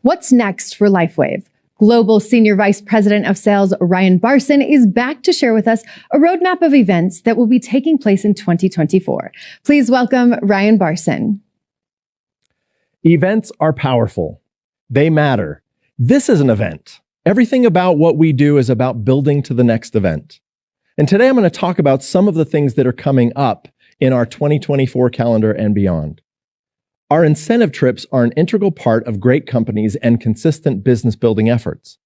What's next for LifeWave? Global Senior Vice President of Sales Ryan Barson is back to share with us a roadmap of events that will be taking place in 2024. Please welcome Ryan Barson. Events are powerful. They matter. This is an event. Everything about what we do is about building to the next event. And today I'm going to talk about some of the things that are coming up in our 2024 calendar and beyond. Our incentive trips are an integral part of great companies and consistent business building efforts.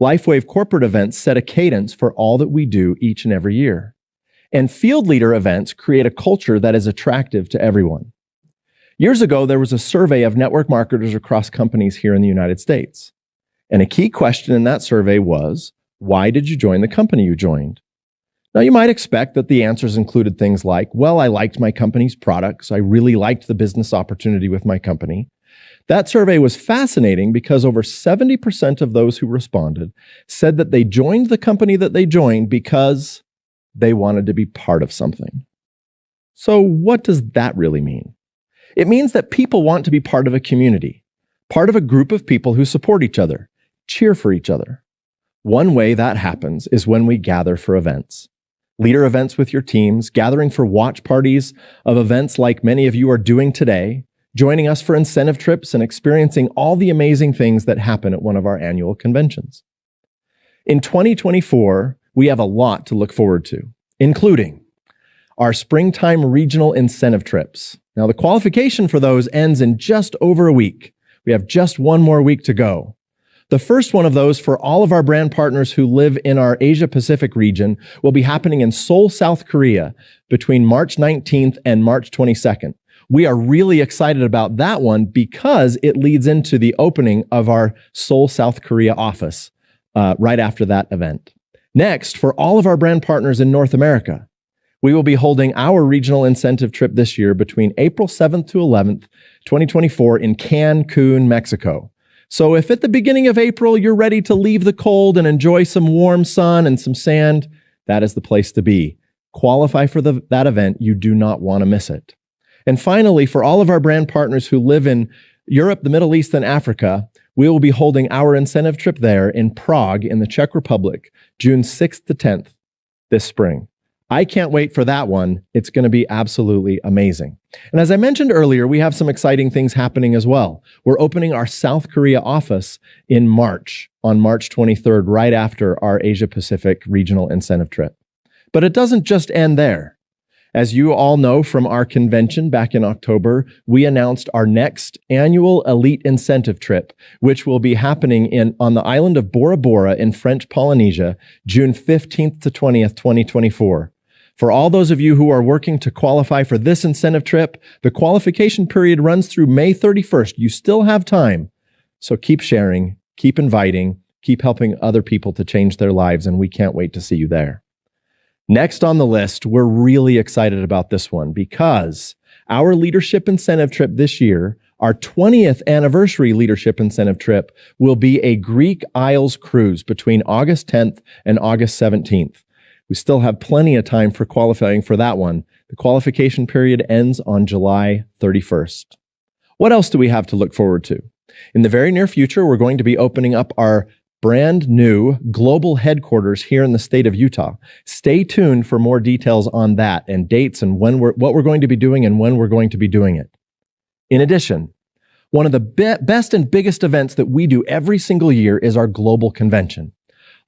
LifeWave corporate events set a cadence for all that we do each and every year. And field leader events create a culture that is attractive to everyone. Years ago, there was a survey of network marketers across companies here in the United States. And a key question in that survey was, why did you join the company you joined? Now, you might expect that the answers included things like, well, I liked my company's products. I really liked the business opportunity with my company. That survey was fascinating because over 70% of those who responded said that they joined the company that they joined because they wanted to be part of something. So what does that really mean? It means that people want to be part of a community, part of a group of people who support each other, cheer for each other. One way that happens is when we gather for events. Leader events with your teams, gathering for watch parties of events like many of you are doing today, joining us for incentive trips and experiencing all the amazing things that happen at one of our annual conventions. In 2024, we have a lot to look forward to, including our springtime regional incentive trips. Now, the qualification for those ends in just over a week. We have just one more week to go. The first one of those for all of our brand partners who live in our Asia Pacific region will be happening in Seoul, South Korea between March 19th and March 22nd. We are really excited about that one because it leads into the opening of our Seoul, South Korea office right after that event. Next, for all of our brand partners in North America, we will be holding our regional incentive trip this year between April 7th to 11th, 2024 in Cancun, Mexico. So if at the beginning of April you're ready to leave the cold and enjoy some warm sun and some sand, that is the place to be. Qualify for that event. You do not want to miss it. And finally, for all of our brand partners who live in Europe, the Middle East, and Africa, we will be holding our incentive trip there in Prague in the Czech Republic, June 6th to 10th this spring. I can't wait for that one. It's going to be absolutely amazing. And as I mentioned earlier, we have some exciting things happening as well. We're opening our South Korea office in March, on March 23rd, right after our Asia Pacific regional incentive trip. But it doesn't just end there. As you all know from our convention back in October, we announced our next annual elite incentive trip, which will be happening on the island of Bora Bora in French Polynesia, June 15th to 20th, 2024. For all those of you who are working to qualify for this incentive trip, the qualification period runs through May 31st. You still have time. So keep sharing, keep inviting, keep helping other people to change their lives, and we can't wait to see you there. Next on the list, we're really excited about this one because our leadership incentive trip this year, our 20th anniversary leadership incentive trip, will be a Greek Isles cruise between August 10th and August 17th. We still have plenty of time for qualifying for that one. The qualification period ends on July 31st. What else do we have to look forward to? In the very near future, we're going to be opening up our brand new global headquarters here in the state of Utah. Stay tuned for more details on that and dates and what we're going to be doing and when we're going to be doing it. In addition, one of the best and biggest events that we do every single year is our global convention.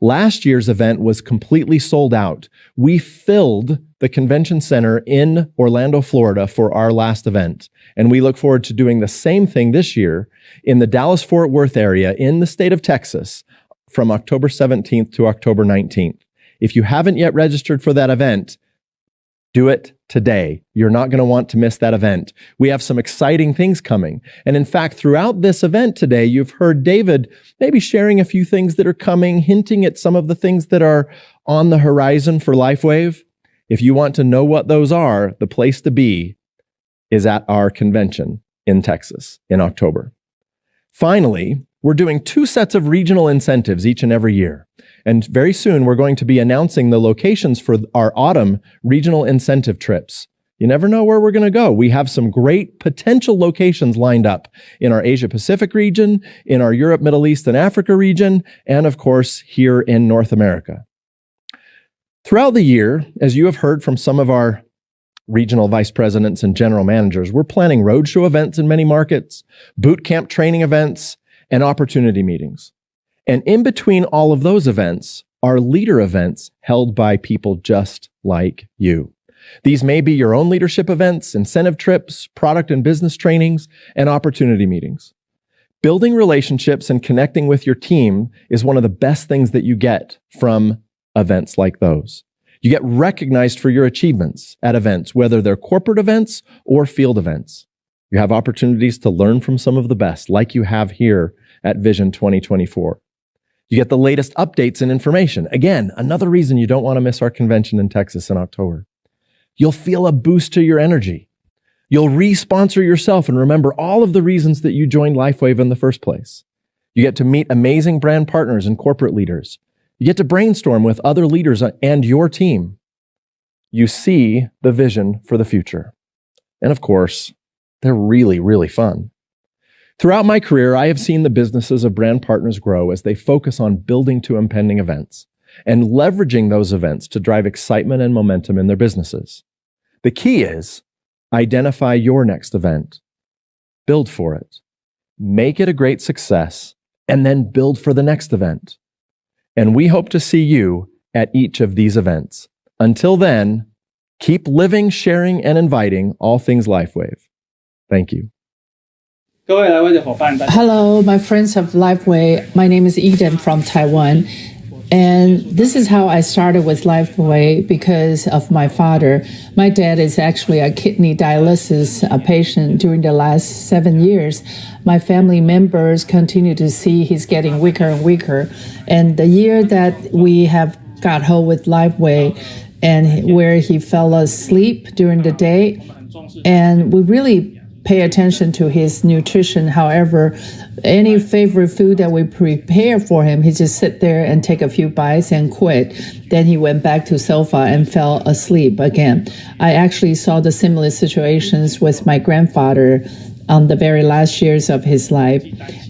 Last year's event was completely sold out. We filled the convention center in Orlando, Florida for our last event. And we look forward to doing the same thing this year in the Dallas-Fort Worth area in the state of Texas from October 17th to October 19th. If you haven't yet registered for that event, do it today. You're not going to want to miss that event. We have some exciting things coming. And in fact, throughout this event today, you've heard David maybe sharing a few things that are coming, hinting at some of the things that are on the horizon for LifeWave. If you want to know what those are, the place to be is at our convention in Texas in October. Finally, we're doing 2 sets of regional incentives each and every year. And very soon, we're going to be announcing the locations for our autumn regional incentive trips You never know where we're going to go. We have some great potential locations lined up in our Asia Pacific region, in our Europe, Middle East, and Africa region, and of course, here in North America. Throughout the year, as you have heard from some of our regional vice presidents and general managers, we're planning roadshow events in many markets, boot camp training events, and opportunity meetings. And in between all of those events are leader events held by people just like you. These may be your own leadership events, incentive trips, product and business trainings, and opportunity meetings. Building relationships and connecting with your team is one of the best things that you get from events like those. You get recognized for your achievements at events, whether they're corporate events or field events. You have opportunities to learn from some of the best, like you have here at Vision 2024. You get the latest updates and information. Again, another reason you don't want to miss our convention in Texas in October. You'll feel a boost to your energy. You'll re-sponsor yourself and remember all of the reasons that you joined LifeWave in the first place. You get to meet amazing brand partners and corporate leaders. You get to brainstorm with other leaders and your team. You see the vision for the future. And of course, they're really, really fun. Throughout my career, I have seen the businesses of brand partners grow as they focus on building to impending events and leveraging those events to drive excitement and momentum in their businesses. The key is identify your next event, build for it, make it a great success, and then build for the next event. And we hope to see you at each of these events. Until then, keep living, sharing, and inviting all things LifeWave. Thank you. Hello, my friends of LifeWave. My name is Eden from Taiwan. And this is how I started with LifeWave because of my father. My dad is actually a kidney dialysis patient during the last 7 years. My family members continue to see he's getting weaker and weaker. And the year that we have got hold with LifeWave and where he fell asleep during the day, and we really pay attention to his nutrition. However, any favorite food that we prepare for him, he just sit there and take a few bites and quit. Then he went back to sofa and fell asleep again. I actually saw the similar situations with my grandfather on the very last years of his life.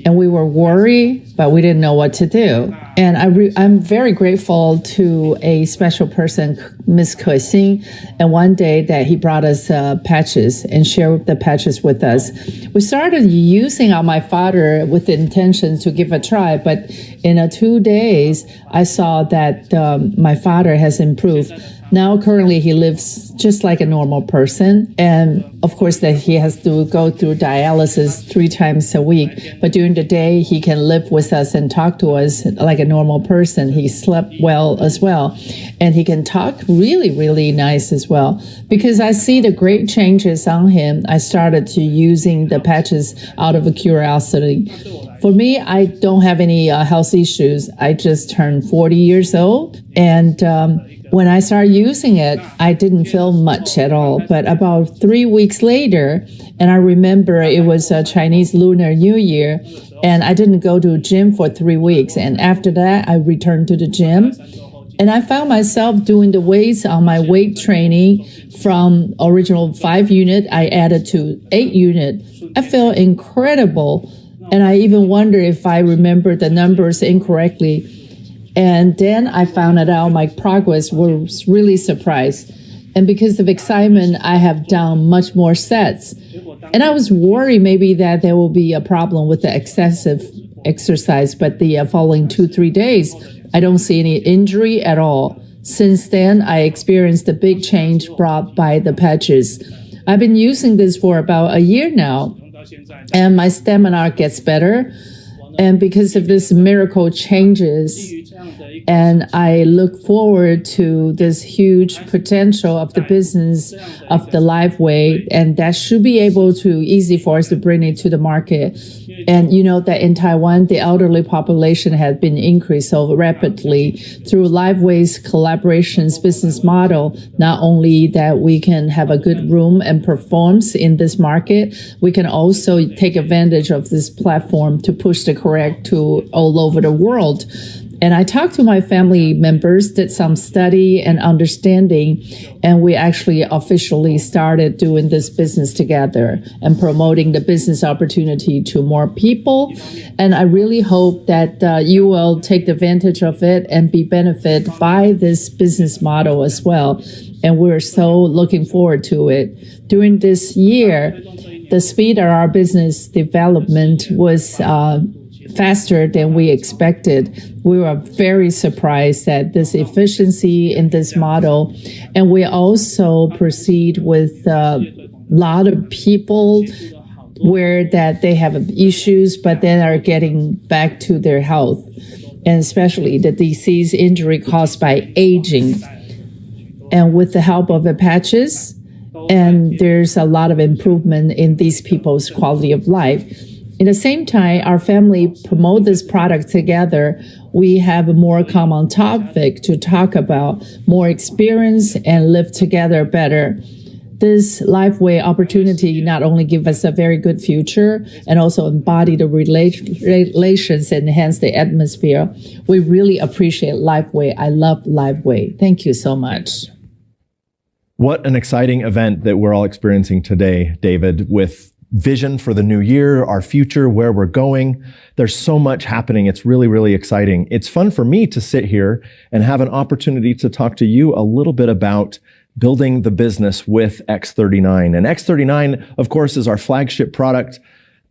And we were worried, but we didn't know what to do. And I'm very grateful to a special person, Miss Ke-Xin, and one day that he brought us patches and shared the patches with us. We started using on my father with the intention to give a try, but in 2 days, I saw that my father has improved. Now, currently, he lives just like a normal person. And of course, that he has to go through dialysis 3 times a week. But during the day, he can live with us and talk to us like a normal person. He slept well as well. And he can talk really, really nice as well. Because I see the great changes on him, I started to using the patches out of a curiosity. For me, I don't have any health issues. I just turned 40 years old. And when I started using it, I didn't feel much at all. But about 3 weeks later, and I remember it was a Chinese Lunar New Year, and I didn't go to a gym for 3 weeks. And after that, I returned to the gym. And I found myself doing the weights on my weight training from original 5 unit, I added to 8 unit. I felt incredible. And I even wonder if I remember the numbers incorrectly. And then I found out my progress, was really surprised. And because of excitement, I have done much more sets. And I was worried maybe that there will be a problem with the excessive exercise, but the following 2-3 days, I don't see any injury at all. Since then, I experienced the big change brought by the patches. I've been using this for about a year now, and my stamina gets better. And because of this miracle changes, and I look forward to this huge potential of the business of the LifeWave, and that should be able to easy for us to bring it to the market. And you know that in Taiwan, the elderly population has been increased so rapidly through LifeWave's collaborations business model. Not only that we can have a good room and performs in this market, we can also take advantage of this platform to push the correct to all over the world. And I talked to my family members, did some study and understanding, and we actually officially started doing this business together and promoting the business opportunity to more people. And I really hope that you will take advantage of it and be benefited by this business model as well. And we're so looking forward to it. During this year, the speed of our business development was faster than we expected. We were very surprised at this efficiency in this model. And we also proceed with a lot of people where that they have issues, but then are getting back to their health, and especially the disease injury caused by aging. And with the help of the patches, and there's a lot of improvement in these people's quality of life. At the same time, our family promote this product together. We have a more common topic to talk about, more experience and live together better. This LifeWave opportunity not only give us a very good future and also embody the relations and enhance the atmosphere. We really appreciate LifeWave. I love LifeWave. Thank you so much. What an exciting event that we're all experiencing today, David, with vision for the new year, our future, where we're going. There's so much happening. It's really, really exciting. It's fun for me to sit here and have an opportunity to talk to you a little bit about building the business with X39. And X39, of course, is our flagship product.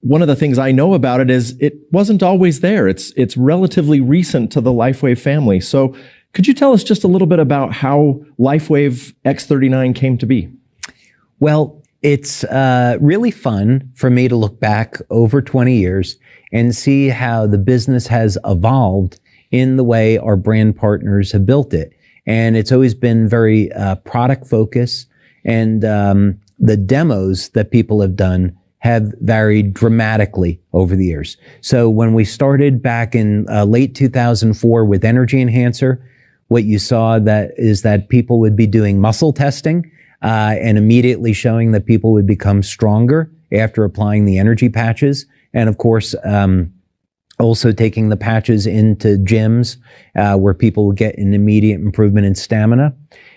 One of the things I know about it is it wasn't always there. It's relatively recent to the LifeWave family. So could you tell us just a little bit about how LifeWave X39 came to be? Well, it's really fun for me to look back over 20 years and see how the business has evolved in the way our brand partners have built it. And it's always been very product focused, and the demos that people have done have varied dramatically over the years. So when we started back in late 2004 with Energy Enhancer, what you saw is that people would be doing muscle testing and immediately showing that people would become stronger after applying the energy patches. And of course, also taking the patches into gyms where people would get an immediate improvement in stamina.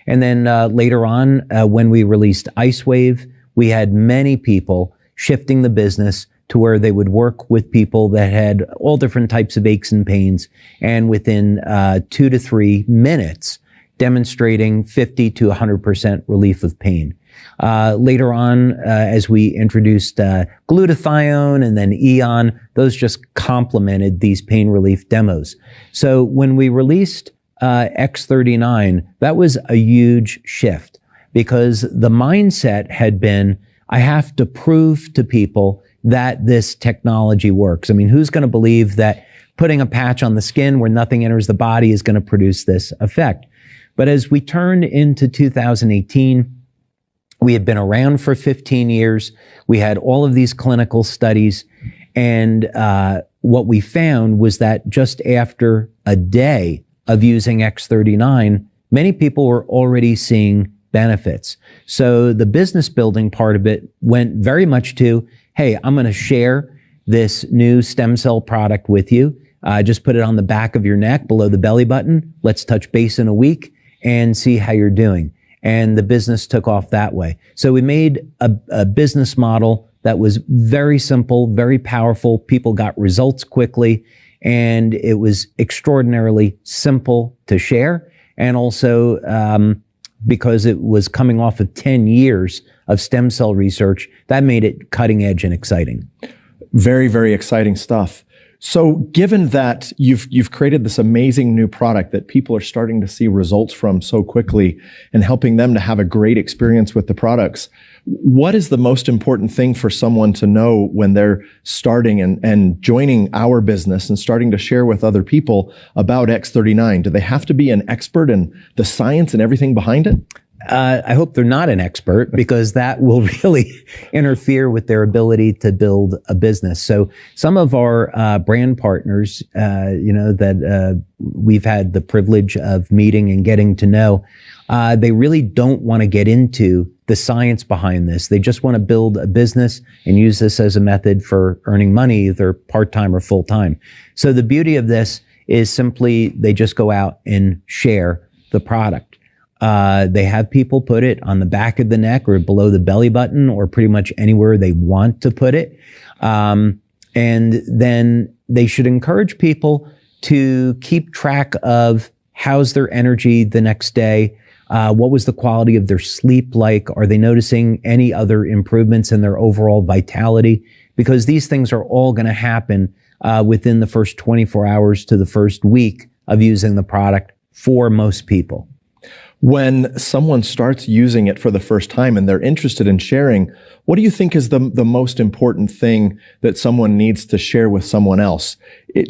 And then later on, when we released IceWave, we had many people shifting the business to where they would work with people that had all different types of aches and pains, and within 2 to 3 minutes, demonstrating 50 to 100% relief of pain. Later on, as we introduced glutathione and then Eon, those just complemented these pain relief demos. So when we released X39, that was a huge shift, because the mindset had been, I have to prove to people that this technology works. I mean, who's going to believe that putting a patch on the skin where nothing enters the body is going to produce this effect? But as we turned into 2018, we had been around for 15 years. We had all of these clinical studies. And what we found was that just after a day of using X39, many people were already seeing benefits. So the business building part of it went very much to, hey, I'm going to share this new stem cell product with you. Just put it on the back of your neck below the belly button. Let's touch base in a week and see how you're doing. And the business took off that way. So we made a business model that was very simple, very powerful. People got results quickly, and it was extraordinarily simple to share. And also, because it was coming off of 10 years of stem cell research, that made it cutting edge and exciting. Very, very exciting stuff. So given that you've created this amazing new product that people are starting to see results from so quickly and helping them to have a great experience with the products, what is the most important thing for someone to know when they're starting and joining our business and starting to share with other people about X39? Do they have to be an expert in the science and everything behind it? I hope they're not an expert, because that will really interfere with their ability to build a business. So some of our brand partners, that we've had the privilege of meeting and getting to know, they really don't want to get into the science behind this. They just want to build a business and use this as a method for earning money, either part-time or full-time. So the beauty of this is simply they just go out and share the product. They have people put it on the back of the neck or below the belly button or pretty much anywhere they want to put it. And then they should encourage people to keep track of how's their energy the next day. What was the quality of their sleep like? Are they noticing any other improvements in their overall vitality? Because these things are all going to happen within the first 24 hours to the first week of using the product for most people. When someone starts using it for the first time and they're interested in sharing, what do you think is the most important thing that someone needs to share with someone else?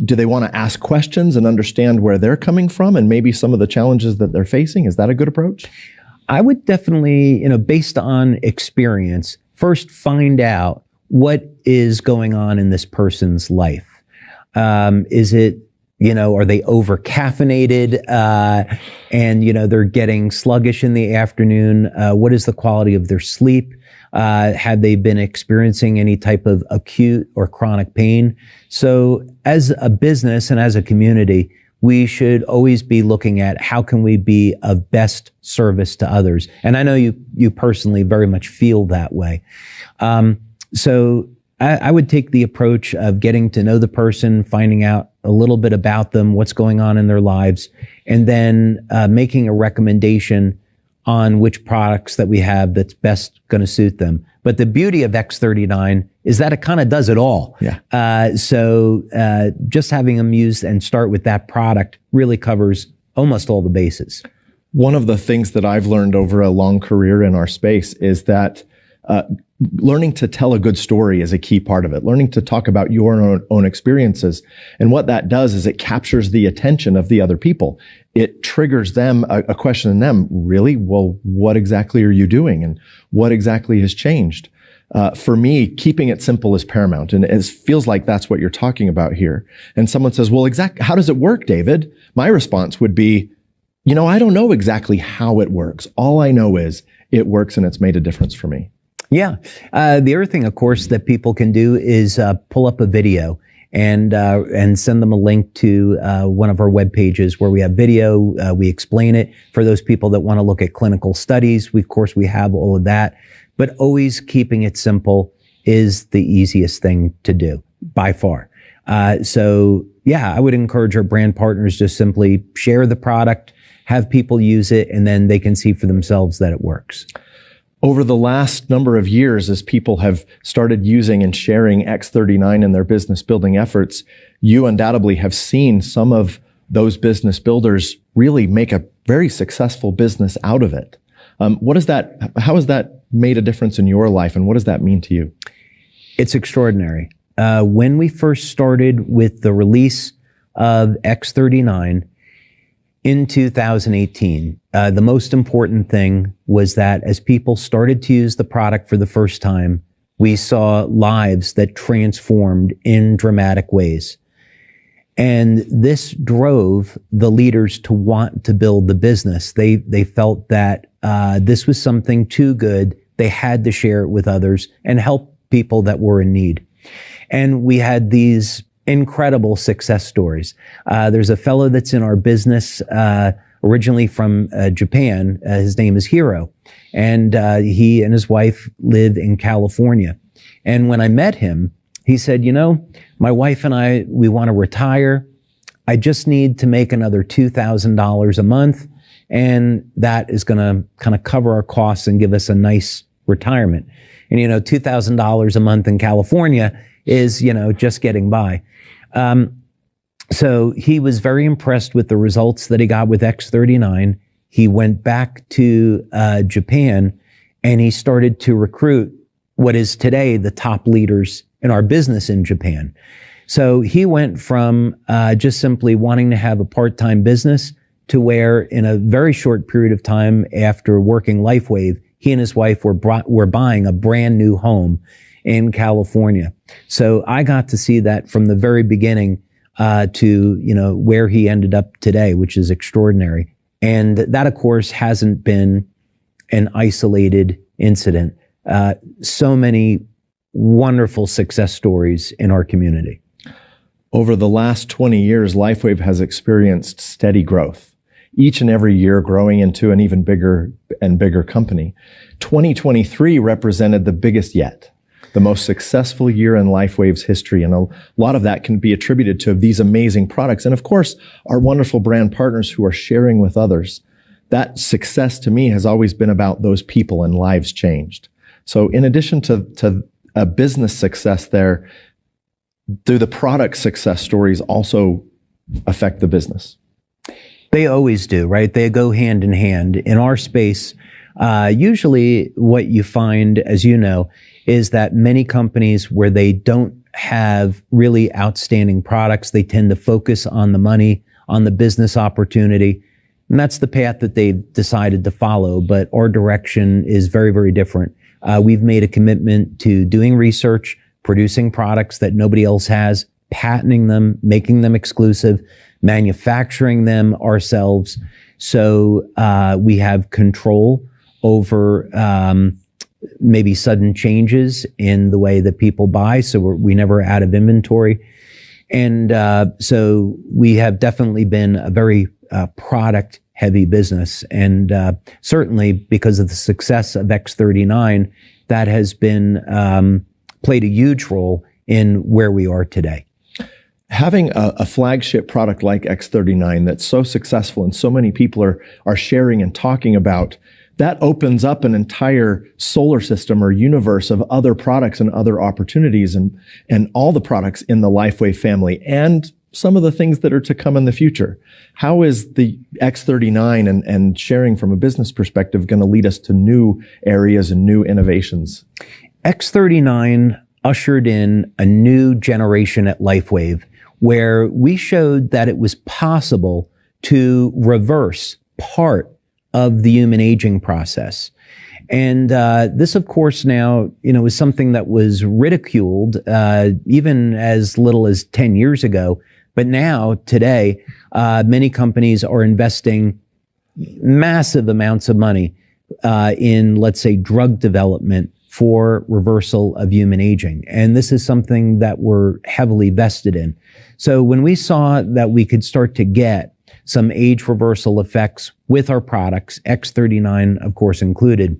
Do they want to ask questions and understand where they're coming from and maybe some of the challenges that they're facing? Is that a good approach? I would definitely, based on experience, first find out what is going on in this person's life. Is it, are they over caffeinated, and, they're getting sluggish in the afternoon? What is the quality of their sleep? Have they been experiencing any type of acute or chronic pain? So as a business and as a community, we should always be looking at how can we be of best service to others. And I know you personally very much feel that way. So I would take the approach of getting to know the person, finding out a little bit about them, what's going on in their lives, and then making a recommendation on which products that we have that's best going to suit them. But the beauty of X39 is that it kind of does it all. Yeah. So just having them use and start with that product really covers almost all the bases. One of the things that I've learned over a long career in our space is that learning to tell a good story is a key part of it. Learning to talk about your own experiences. And what that does is it captures the attention of the other people. It triggers them, a question in them, really? Well, what exactly are you doing? And what exactly has changed? For me, keeping it simple is paramount. And it feels like that's what you're talking about here. And someone says, well, how does it work, David? My response would be, I don't know exactly how it works. All I know is it works and it's made a difference for me. Yeah. The other thing, of course, that people can do is pull up a video and send them a link to one of our web pages where we have video. We explain it for those people that want to look at clinical studies. Of course, we have all of that. But always keeping it simple is the easiest thing to do by far. So, yeah, I would encourage our brand partners to simply share the product, have people use it, and then they can see for themselves that it works. Over the last number of years, as people have started using and sharing X39 in their business building efforts, you undoubtedly have seen some of those business builders really make a very successful business out of it. How has that made a difference in your life, and what does that mean to you? It's extraordinary. When we first started with the release of X39 in 2018, the most important thing was that as people started to use the product for the first time, we saw lives that transformed in dramatic ways. And this drove the leaders to want to build the business. They felt that this was something too good. They had to share it with others and help people that were in need. And we had these incredible success stories. There's a fellow that's in our business, originally from Japan. His name is Hiro. And he and his wife live in California. And when I met him, he said, my wife and I, we want to retire. I just need to make another $2,000 a month. And that is going to kind of cover our costs and give us a nice retirement. And, $2,000 a month in California is, just getting by. So he was very impressed with the results that he got with X39. He went back to Japan and he started to recruit what is today the top leaders in our business in Japan. So he went from just simply wanting to have a part-time business to where in a very short period of time after working LifeWave, he and his wife were buying a brand new home in California. So I got to see that from the very beginning to, where he ended up today, which is extraordinary. And that, of course, hasn't been an isolated incident. So many wonderful success stories in our community. over the last 20 years, LifeWave has experienced steady growth, each and every year growing into an even bigger and bigger company. 2023 represented the biggest yet, the most successful year in LifeWave's history. And a lot of that can be attributed to these amazing products. And of course, our wonderful brand partners who are sharing with others. That success to me has always been about those people and lives changed. So in addition to a business success there, do the product success stories also affect the business? They always do, right? They go hand in hand. In our space, usually what you find, as you know, is that many companies where they don't have really outstanding products, they tend to focus on the money, on the business opportunity. And that's the path that they've decided to follow. But our direction is very, very different. We've made a commitment to doing research, producing products that nobody else has, patenting them, making them exclusive, manufacturing them ourselves. So we have control over maybe sudden changes in the way that people buy. So we never out of inventory. And so we have definitely been a very product heavy business. And certainly because of the success of X39, that has been played a huge role in where we are today. Having a flagship product like X39 that's so successful and so many people are sharing and talking about, that opens up an entire solar system or universe of other products and other opportunities and all the products in the LifeWave family and some of the things that are to come in the future. How is the X39 and sharing from a business perspective going to lead us to new areas and new innovations? X39 ushered in a new generation at LifeWave where we showed that it was possible to reverse part of the human aging process. And this, of course, now, is something that was ridiculed even as little as 10 years ago. But now, today, many companies are investing massive amounts of money in, let's say, drug development for reversal of human aging. And this is something that we're heavily vested in. So when we saw that we could start to get some age reversal effects with our products, X39, of course, included,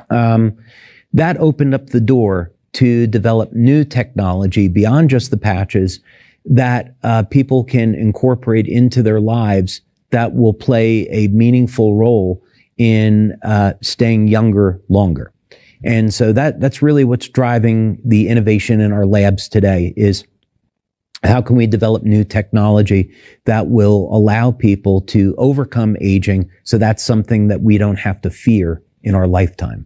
that opened up the door to develop new technology beyond just the patches that people can incorporate into their lives that will play a meaningful role in staying younger longer. And so that's really what's driving the innovation in our labs today is how can we develop new technology that will allow people to overcome aging so that's something that we don't have to fear in our lifetime.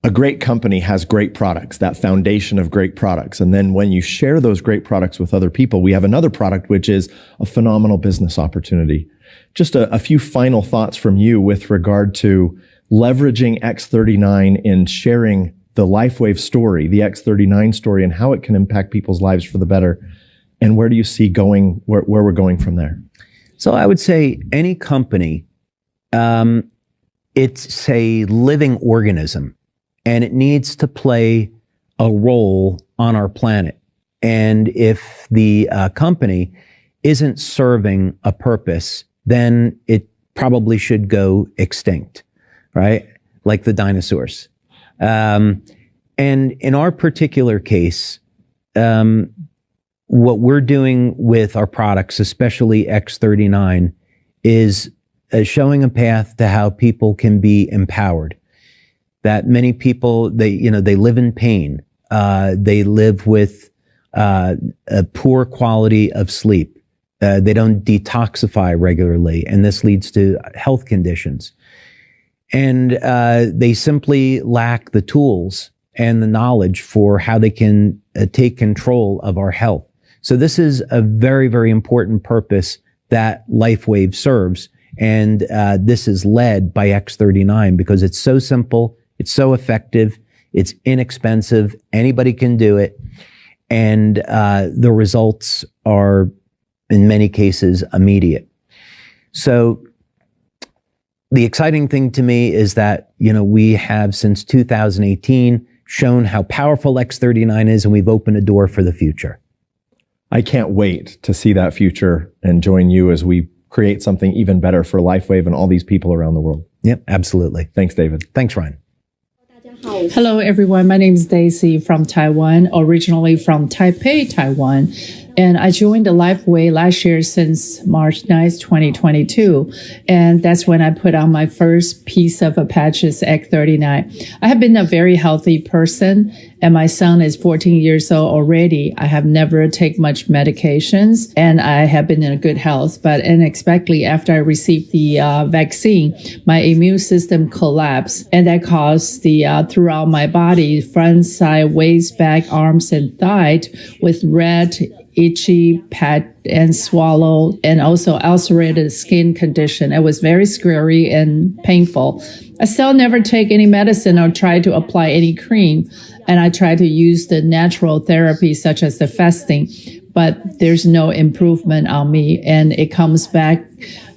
A great company has great products, that foundation of great products. And then when you share those great products with other people, we have another product, which is a phenomenal business opportunity. Just a few final thoughts from you with regard to leveraging X39 in sharing the LifeWave story, the X39 story, and how it can impact people's lives for the better. And where do you see going, where we're going from there? So I would say any company, it's a living organism and it needs to play a role on our planet. And if the company isn't serving a purpose, then it probably should go extinct, right? Like the dinosaurs. And in our particular case, what we're doing with our products, especially X39, is showing a path to how people can be empowered. That many people, they live in pain. They live with a poor quality of sleep. They don't detoxify regularly, and this leads to health conditions. And they simply lack the tools and the knowledge for how they can take control of our health. So this is a very, very important purpose that LifeWave serves. And this is led by X39 because it's so simple, it's so effective, it's inexpensive, anybody can do it. And the results are, in many cases, immediate. So the exciting thing to me is that, we have since 2018 shown how powerful X39 is, and we've opened a door for the future. I can't wait to see that future and join you as we create something even better for LifeWave and all these people around the world. Yep, absolutely. Thanks, David. Thanks, Ryan. Hello, everyone. My name is Daisy from Taiwan, originally from Taipei, Taiwan. And I joined the LifeWave last year since March 9th, 2022. And that's when I put on my first piece of patches, X39. I have been a very healthy person, and my son is 14 years old already. I have never taken much medications, and I have been in good health. But unexpectedly, after I received the vaccine, my immune system collapsed, and that caused the throughout my body, front, side, waist, back, arms, and thighs with red, itchy, pat and swallow, and also ulcerated skin condition. It was very scary and painful. I still never take any medicine or try to apply any cream. And I try to use the natural therapy such as the fasting, but there's no improvement on me. And it comes back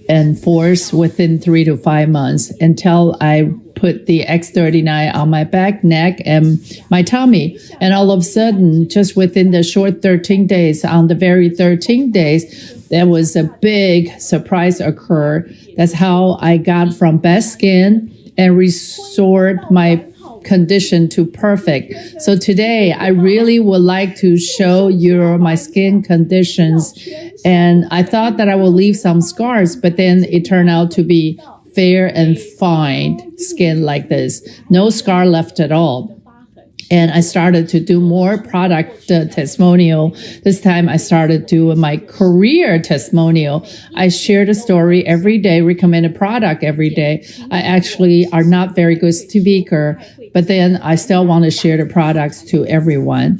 and forth within 3 to 5 months until I put the X39 on my back, neck, and my tummy. And all of a sudden, just within the short 13 days, on the very 13 days, there was a big surprise occur. That's how I got from bad skin and restored my condition to perfect. So today, I really would like to show you my skin conditions. And I thought that I will leave some scars, but then it turned out to be fair and fine skin like this. No scar left at all. And I started to do more product testimonial. This time I started doing my career testimonial. I share the story every day, recommend a product every day. I actually are not very good speaker, but then I still want to share the products to everyone.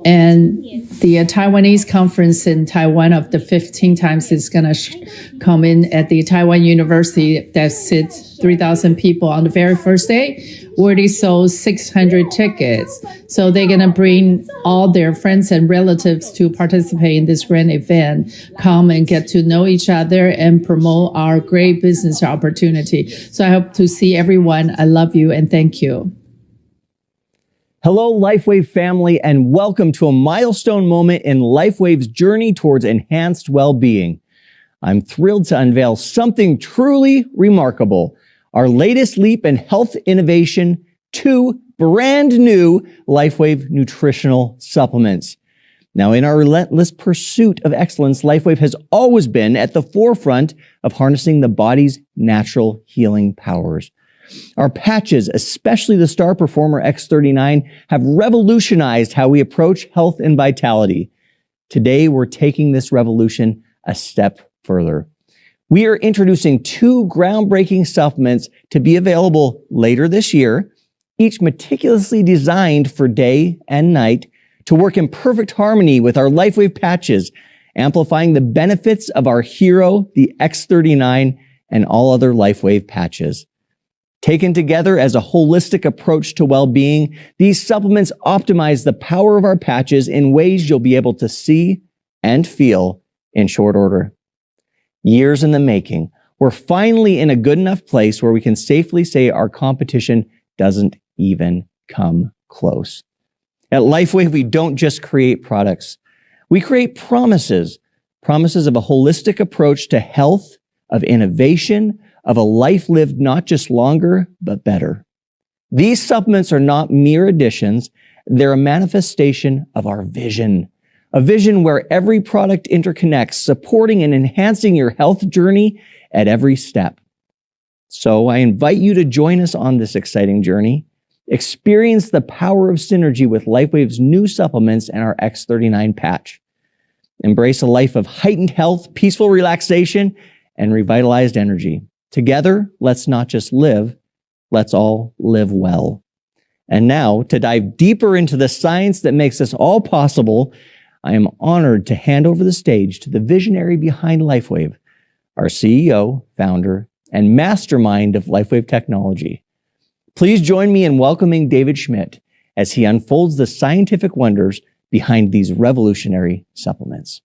And the Taiwanese conference in Taiwan of the 15 times is going to come in at the Taiwan University that sits 3,000 people on the very first day. Already sold 600 tickets. So they're going to bring all their friends and relatives to participate in this grand event, come and get to know each other and promote our great business opportunity. So I hope to see everyone. I love you and thank you. Hello, LifeWave family, and welcome to a milestone moment in LifeWave's journey towards enhanced well-being. I'm thrilled to unveil something truly remarkable, our latest leap in health innovation, 2 brand new LifeWave nutritional supplements. Now, in our relentless pursuit of excellence, LifeWave has always been at the forefront of harnessing the body's natural healing powers. Our patches, especially the star performer X39, have revolutionized how we approach health and vitality. Today, we're taking this revolution a step further. We are introducing 2 groundbreaking supplements to be available later this year, each meticulously designed for day and night to work in perfect harmony with our LifeWave patches, amplifying the benefits of our hero, the X39, and all other LifeWave patches. Taken together as a holistic approach to well-being, these supplements optimize the power of our patches in ways you'll be able to see and feel in short order. Years in the making, we're finally in a good enough place where we can safely say our competition doesn't even come close. At LifeWave, we don't just create products. We create promises of a holistic approach to health, of innovation, of a life lived not just longer, but better. These supplements are not mere additions. They're a manifestation of our vision, a vision where every product interconnects, supporting and enhancing your health journey at every step. So I invite you to join us on this exciting journey. Experience the power of synergy with LifeWave's new supplements and our X39 patch. Embrace a life of heightened health, peaceful relaxation, and revitalized energy. Together, let's not just live, let's all live well. And now, to dive deeper into the science that makes this all possible, I am honored to hand over the stage to the visionary behind LifeWave, our CEO, founder, and mastermind of LifeWave technology. Please join me in welcoming David Schmidt as he unfolds the scientific wonders behind these revolutionary supplements.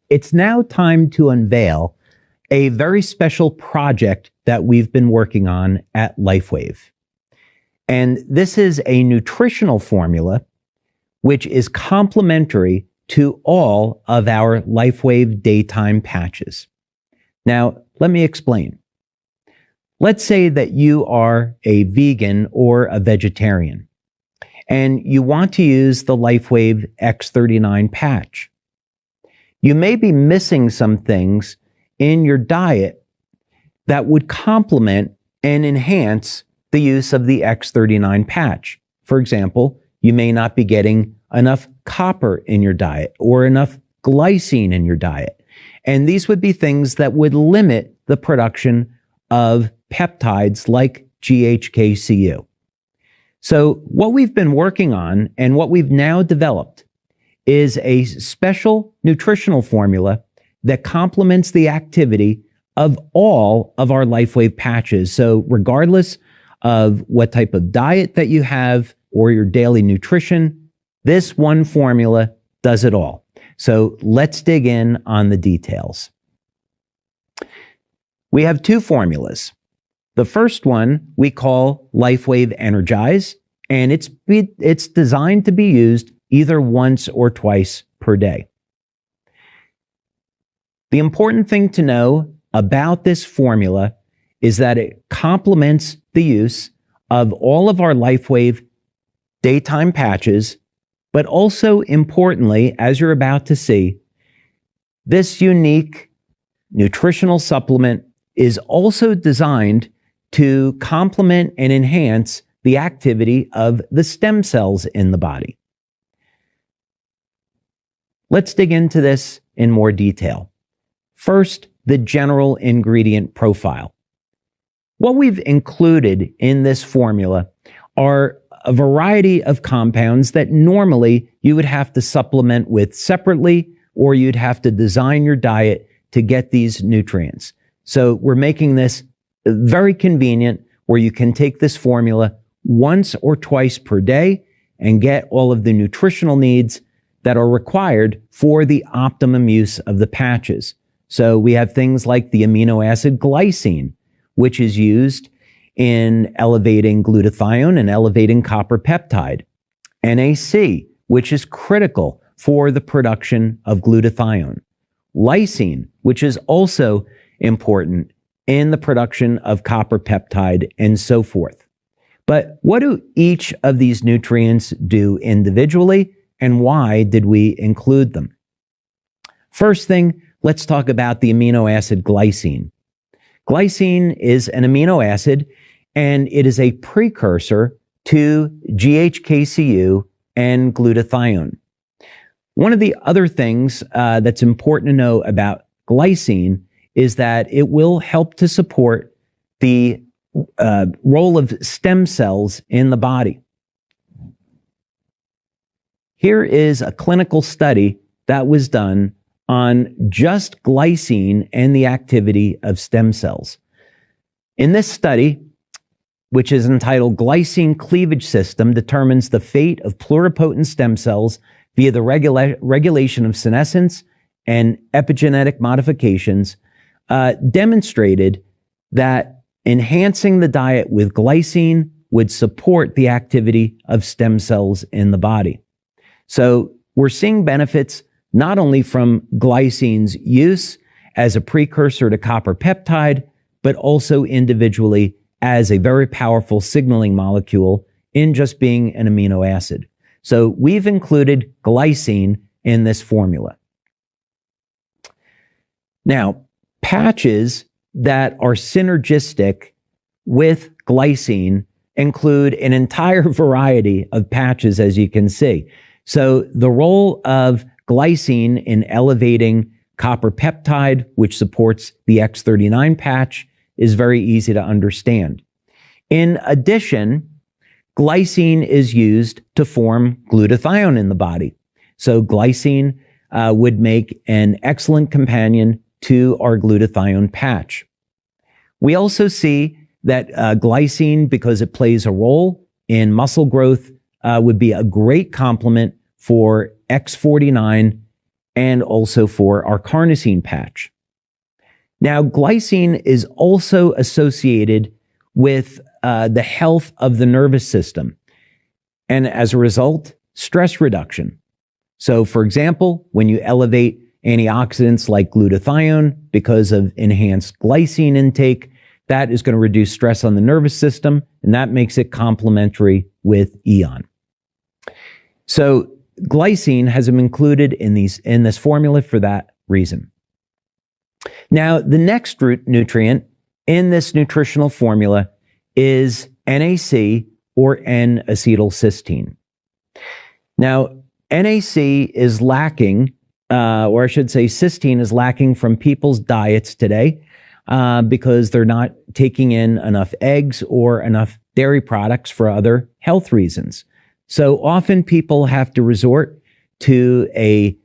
It's now time to unveil a very special project that we've been working on at LifeWave. And this is a nutritional formula which is complementary to all of our LifeWave daytime patches. Now, let me explain. Let's say that you are a vegan or a vegetarian, and you want to use the LifeWave X39 patch. You may be missing some things in your diet that would complement and enhance the use of the X39 patch. For example, you may not be getting enough copper in your diet or enough glycine in your diet. And these would be things that would limit the production of peptides like GHKCU. So what we've been working on and what we've now developed is a special nutritional formula that complements the activity of all of our LifeWave patches. So regardless of what type of diet that you have or your daily nutrition, this one formula does it all. So let's dig in on the details. We have two formulas. The first one we call LifeWave Energize, and it's designed to be used either once or twice per day. The important thing to know about this formula is that it complements the use of all of our LifeWave daytime patches, but also importantly, as you're about to see, this unique nutritional supplement is also designed to complement and enhance the activity of the stem cells in the body. Let's dig into this in more detail. First, the general ingredient profile. What we've included in this formula are a variety of compounds that normally you would have to supplement with separately, or you'd have to design your diet to get these nutrients. So we're making this very convenient where you can take this formula once or twice per day and get all of the nutritional needs that are required for the optimum use of the patches. So we have things like the amino acid glycine, which is used in elevating glutathione and elevating copper peptide. NAC, which is critical for the production of glutathione. Lysine, which is also important in the production of copper peptide, and so forth. But what do each of these nutrients do individually, and why did we include them? First thing, let's talk about the amino acid glycine. Glycine is an amino acid, and it is a precursor to GHKCU and glutathione. One of the other things that's important to know about glycine is that it will help to support the role of stem cells in the body. Here is a clinical study that was done on just glycine and the activity of stem cells. In this study, which is entitled Glycine Cleavage System Determines the Fate of Pluripotent Stem Cells via the Regulation of Senescence and Epigenetic Modifications, demonstrated that enhancing the diet with glycine would support the activity of stem cells in the body. So we're seeing benefits not only from glycine's use as a precursor to copper peptide, but also individually as a very powerful signaling molecule in just being an amino acid. So we've included glycine in this formula. Now, patches that are synergistic with glycine include an entire variety of patches, as you can see. So the role of glycine in elevating copper peptide, which supports the X39 patch, is very easy to understand. In addition, glycine is used to form glutathione in the body. So glycine would make an excellent companion to our glutathione patch. We also see that glycine, because it plays a role in muscle growth, would be a great complement for X49 and also for our carnosine patch. Now, glycine is also associated with the health of the nervous system, and as a result, stress reduction. So for example, when you elevate antioxidants like glutathione because of enhanced glycine intake, that is going to reduce stress on the nervous system, and that makes it complementary with Eon. So glycine has been included in this formula for that reason. Now, the next nutrient in this nutritional formula is NAC, or N-acetylcysteine. Now, NAC is lacking, or I should say cysteine is lacking from people's diets today because they're not taking in enough eggs or enough dairy products for other health reasons. So often people have to resort to a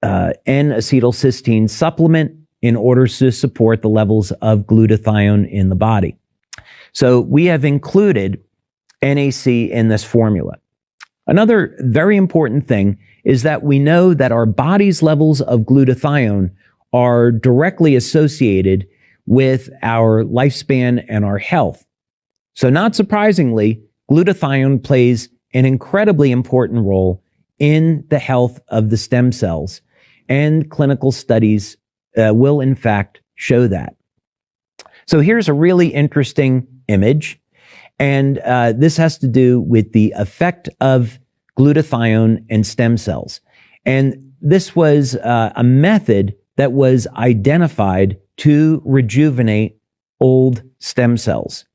N-acetylcysteine supplement in order to support the levels of glutathione in the body. So we have included NAC in this formula. Another very important thing is that we know that our body's levels of glutathione are directly associated with our lifespan and our health. So not surprisingly, glutathione plays an incredibly important role in the health of the stem cells, and clinical studies will in fact show that. So here's a really interesting image, and this has to do with the effect of glutathione and stem cells. And this was a method that was identified to rejuvenate old stem cells.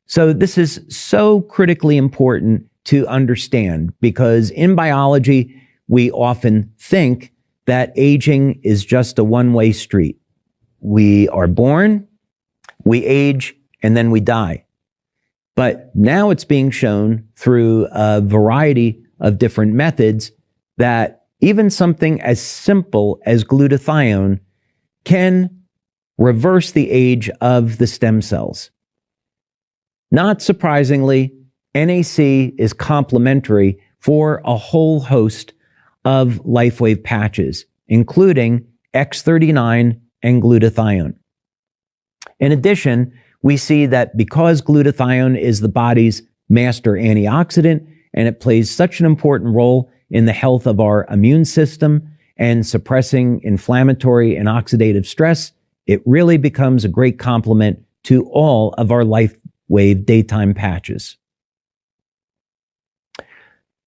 So this is so critically important to understand because in biology, we often think that aging is just a one-way street. We are born, we age, and then we die. But now it's being shown through a variety of different methods that even something as simple as glutathione can reverse the age of the stem cells. Not surprisingly, NAC is complementary for a whole host of LifeWave patches, including X39 and glutathione. In addition, we see that because glutathione is the body's master antioxidant and it plays such an important role in the health of our immune system and suppressing inflammatory and oxidative stress, it really becomes a great complement to all of our LifeWave daytime patches.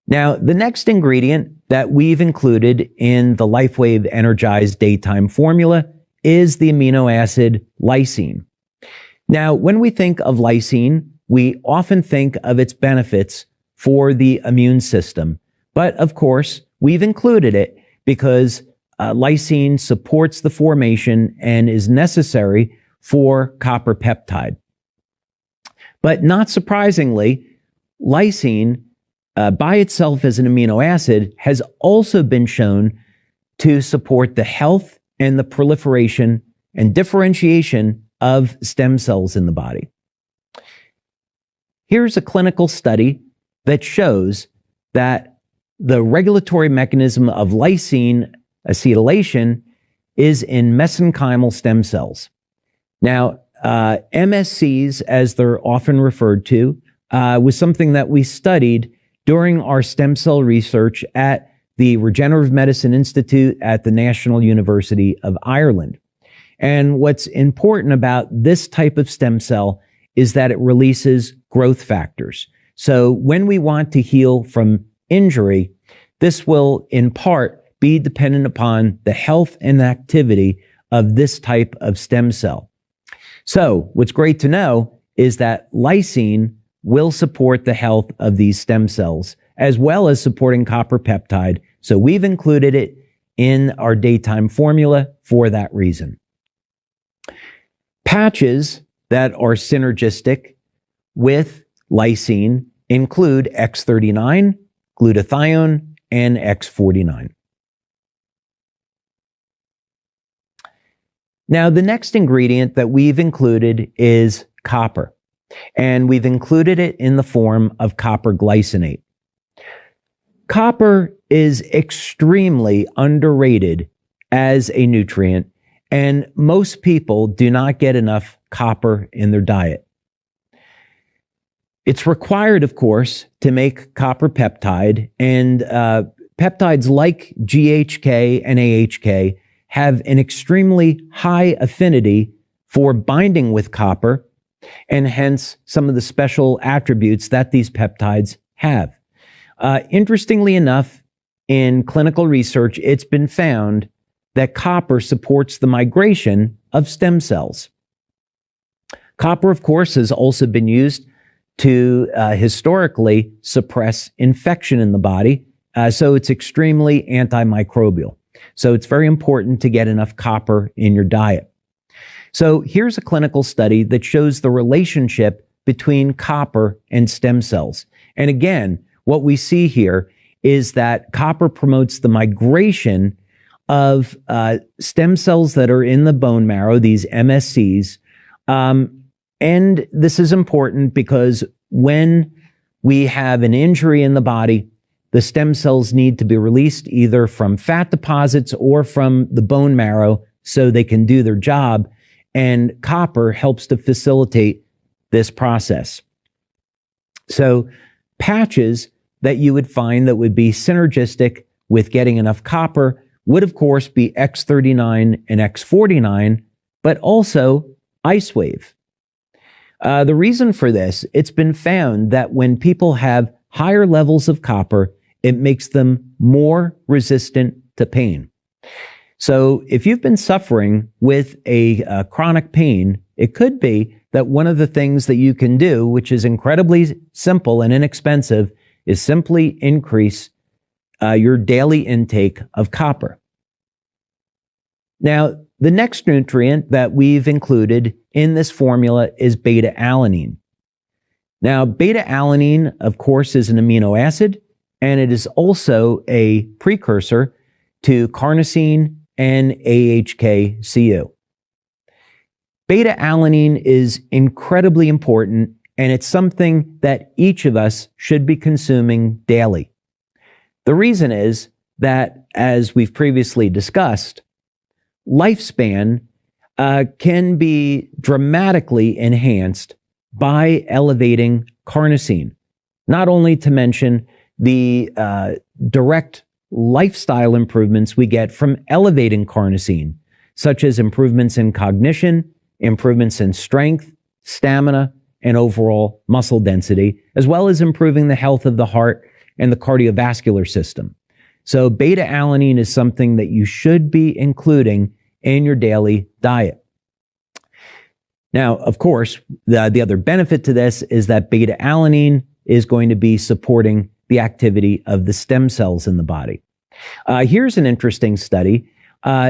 Now, the next ingredient that we've included in the LifeWave Energized Daytime formula is the amino acid lysine. Now, when we think of lysine, we often think of its benefits for the immune system. But of course, we've included it because lysine supports the formation and is necessary for copper peptide. But not surprisingly, lysine by itself as an amino acid has also been shown to support the health and the proliferation and differentiation of stem cells in the body. Here's a clinical study that shows that the regulatory mechanism of lysine acetylation is in mesenchymal stem cells. Now, MSCs, as they're often referred to, was something that we studied during our stem cell research at the Regenerative Medicine Institute at the National University of Ireland. And what's important about this type of stem cell is that it releases growth factors. So when we want to heal from injury, this will in part be dependent upon the health and activity of this type of stem cell. So what's great to know is that lysine will support the health of these stem cells, as well as supporting copper peptide. So we've included it in our daytime formula for that reason. Patches that are synergistic with lysine include X39, glutathione, and X49. Now, the next ingredient that we've included is copper, and we've included it in the form of copper glycinate. Copper is extremely underrated as a nutrient, and most people do not get enough copper in their diet. It's required, of course, to make copper peptide, and peptides like GHK and AHK have an extremely high affinity for binding with copper, and hence some of the special attributes that these peptides have. Interestingly enough, in clinical research, it's been found that copper supports the migration of stem cells. Copper, of course, has also been used to historically suppress infection in the body, so it's extremely antimicrobial. So it's very important to get enough copper in your diet. So here's a clinical study that shows the relationship between copper and stem cells. And again, what we see here is that copper promotes the migration of stem cells that are in the bone marrow, these MSCs. And this is important because when we have an injury in the body, the stem cells need to be released either from fat deposits or from the bone marrow so they can do their job. And copper helps to facilitate this process. So patches that you would find that would be synergistic with getting enough copper would, of course, be X39 and X49, but also LifeWave. The reason for this, it's been found that when people have higher levels of copper, it makes them more resistant to pain. So if you've been suffering with a chronic pain, it could be that one of the things that you can do, which is incredibly simple and inexpensive, is simply increase your daily intake of copper. Now, the next nutrient that we've included in this formula is beta-alanine. Now, beta-alanine, of course, is an amino acid, and it is also a precursor to carnosine and AHK-CU. Beta-alanine is incredibly important, and it's something that each of us should be consuming daily. The reason is that, as we've previously discussed, lifespan can be dramatically enhanced by elevating carnosine, not only to mention the direct lifestyle improvements we get from elevating carnosine, such as improvements in cognition, improvements in strength, stamina, and overall muscle density, as well as improving the health of the heart and the cardiovascular system. So beta-alanine is something that you should be including in your daily diet. Now, of course, the other benefit to this is that beta-alanine is going to be supporting the activity of the stem cells in the body. Here's an interesting study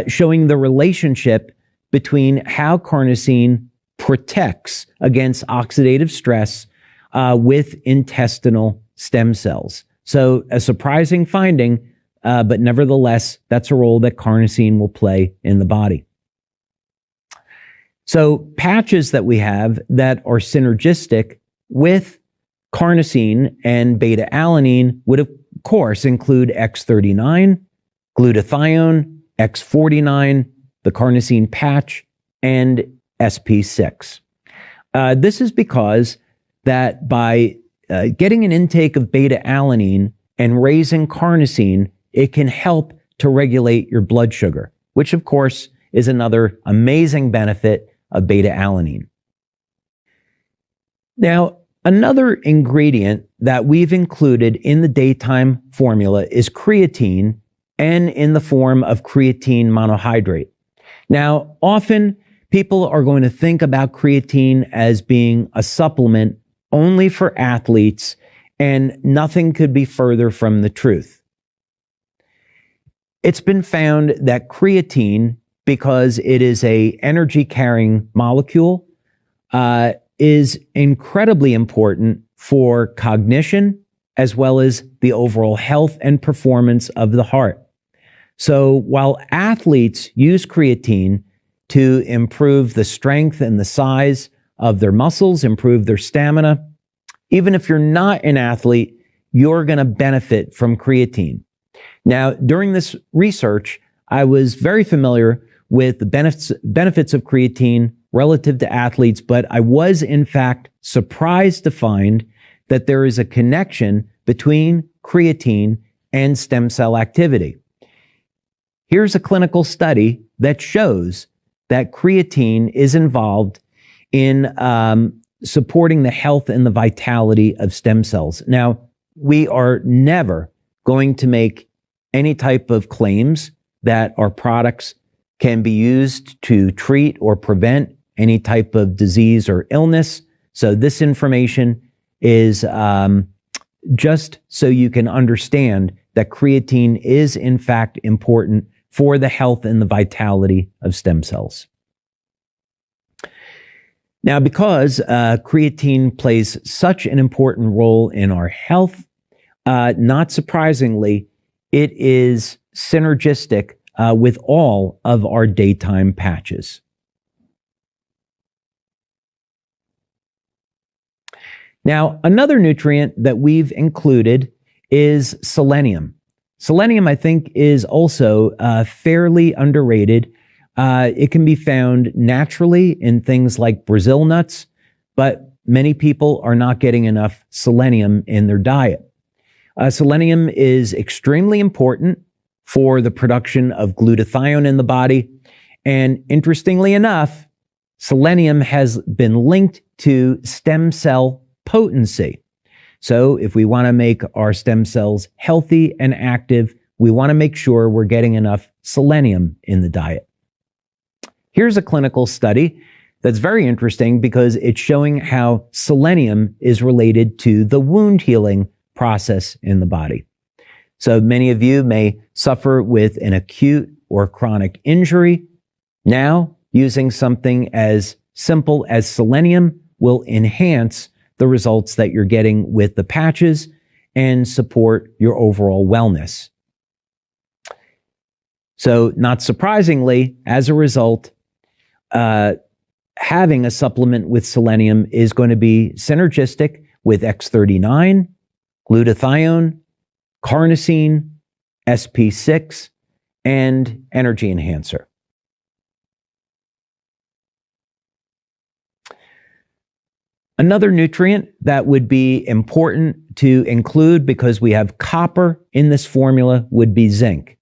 showing the relationship between how carnosine protects against oxidative stress with intestinal stem cells. So a surprising finding, but nevertheless, that's a role that carnosine will play in the body. So patches that we have that are synergistic with carnosine and beta-alanine would, of course, include X39, glutathione, X49, the carnosine patch, and SP6. This is because that by getting an intake of beta-alanine and raising carnosine, it can help to regulate your blood sugar, which of course is another amazing benefit of beta-alanine. Now, another ingredient that we've included in the daytime formula is creatine, and in the form of creatine monohydrate. Now, often people are going to think about creatine as being a supplement only for athletes, and nothing could be further from the truth. It's been found that creatine, because it is an energy-carrying molecule, is incredibly important for cognition as well as the overall health and performance of the heart. So while athletes use creatine to improve the strength and the size of their muscles, improve their stamina, even if you're not an athlete, you're going to benefit from creatine. Now, during this research, I was very familiar with the benefits of creatine relative to athletes, but I was in fact surprised to find that there is a connection between creatine and stem cell activity. Here's a clinical study that shows that creatine is involved in supporting the health and the vitality of stem cells. Now, we are never going to make any type of claims that our products can be used to treat or prevent any type of disease or illness. So this information is just so you can understand that creatine is in fact important for the health and the vitality of stem cells. Now, because creatine plays such an important role in our health, not surprisingly, it is synergistic with all of our daytime patches. Now, another nutrient that we've included is selenium. Selenium, I think, is also fairly underrated. It can be found naturally in things like Brazil nuts, but many people are not getting enough selenium in their diet. Selenium is extremely important for the production of glutathione in the body. And interestingly enough, selenium has been linked to stem cell potency. So if we want to make our stem cells healthy and active, we want to make sure we're getting enough selenium in the diet. Here's a clinical study that's very interesting because it's showing how selenium is related to the wound healing process in the body. So many of you may suffer with an acute or chronic injury. Now, using something as simple as selenium will enhance the results that you're getting with the patches and support your overall wellness. So, not surprisingly, as a result, having a supplement with selenium is going to be synergistic with X39, glutathione, carnosine, SP6, and energy enhancer. Another nutrient that would be important to include because we have copper in this formula would be zinc.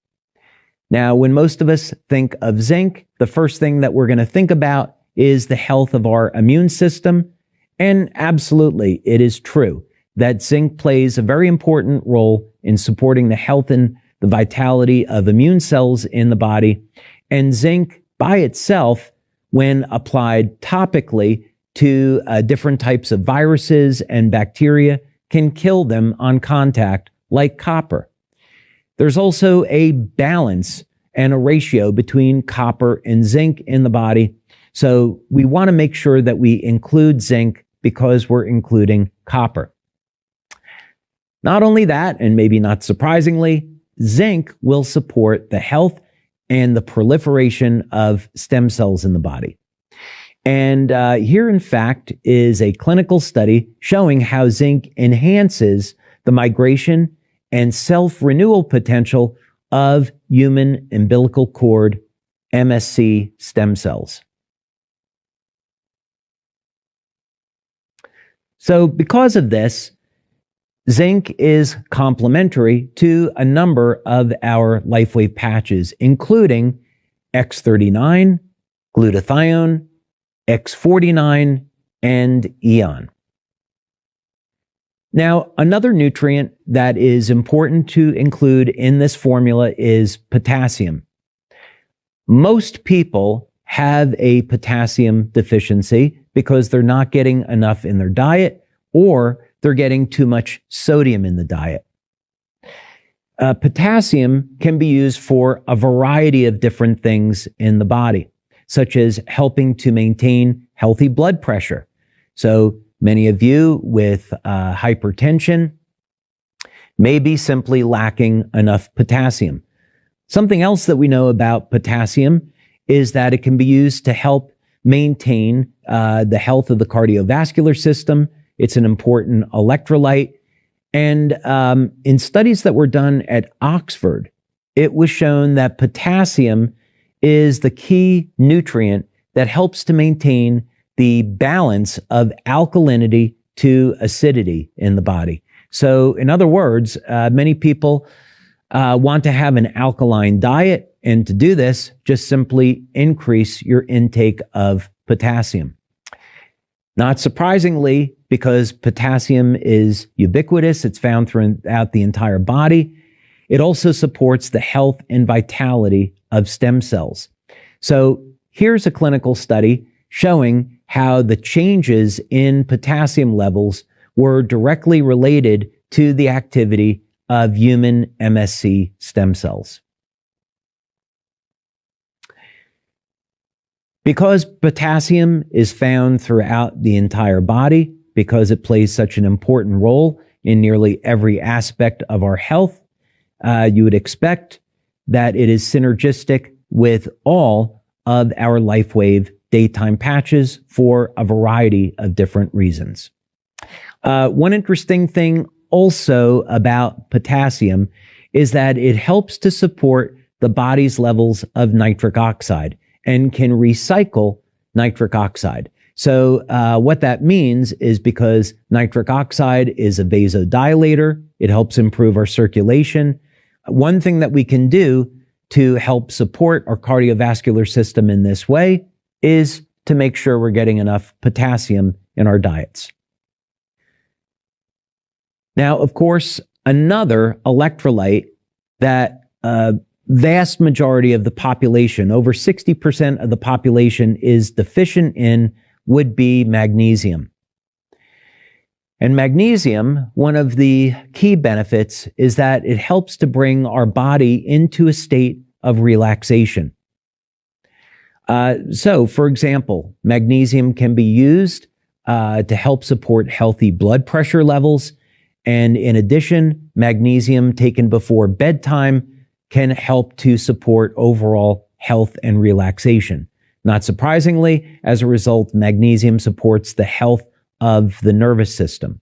Now, when most of us think of zinc, the first thing that we're going to think about is the health of our immune system. And absolutely, it is true that zinc plays a very important role in supporting the health and the vitality of immune cells in the body. And zinc by itself, when applied topically to different types of viruses and bacteria, can kill them on contact like copper. There's also a balance and a ratio between copper and zinc in the body. So we want to make sure that we include zinc because we're including copper. Not only that, and maybe not surprisingly, zinc will support the health and the proliferation of stem cells in the body. And here, in fact, is a clinical study showing how zinc enhances the migration and self-renewal potential of human umbilical cord MSC stem cells. So because of this, zinc is complementary to a number of our LifeWave patches, including X39, glutathione, X49, and Eon. Now, another nutrient that is important to include in this formula is potassium. Most people have a potassium deficiency because they're not getting enough in their diet or they're getting too much sodium in the diet. Potassium can be used for a variety of different things in the body, such as helping to maintain healthy blood pressure. So many of you with hypertension may be simply lacking enough potassium. Something else that we know about potassium is that it can be used to help maintain the health of the cardiovascular system. It's an important electrolyte. And in studies that were done at Oxford, it was shown that potassium is the key nutrient that helps to maintain the balance of alkalinity to acidity in the body. So in other words, many people want to have an alkaline diet. And to do this, just simply increase your intake of potassium. Not surprisingly, because potassium is ubiquitous, it's found throughout the entire body. It also supports the health and vitality of stem cells. So here's a clinical study showing how the changes in potassium levels were directly related to the activity of human MSC stem cells. Because potassium is found throughout the entire body, because it plays such an important role in nearly every aspect of our health, you would expect that it is synergistic with all of our LifeWave daytime patches for a variety of different reasons. One interesting thing also about potassium is that it helps to support the body's levels of nitric oxide and can recycle nitric oxide. So what that means is because nitric oxide is a vasodilator, it helps improve our circulation. One thing that we can do to help support our cardiovascular system in this way is to make sure we're getting enough potassium in our diets. Now, of course, another electrolyte that vast majority of the population, over 60% of the population, is deficient in would be magnesium. And magnesium, one of the key benefits is that it helps to bring our body into a state of relaxation. So, for example, magnesium can be used to help support healthy blood pressure levels. And in addition, magnesium taken before bedtime can help to support overall health and relaxation. Not surprisingly, as a result, magnesium supports the health of the nervous system.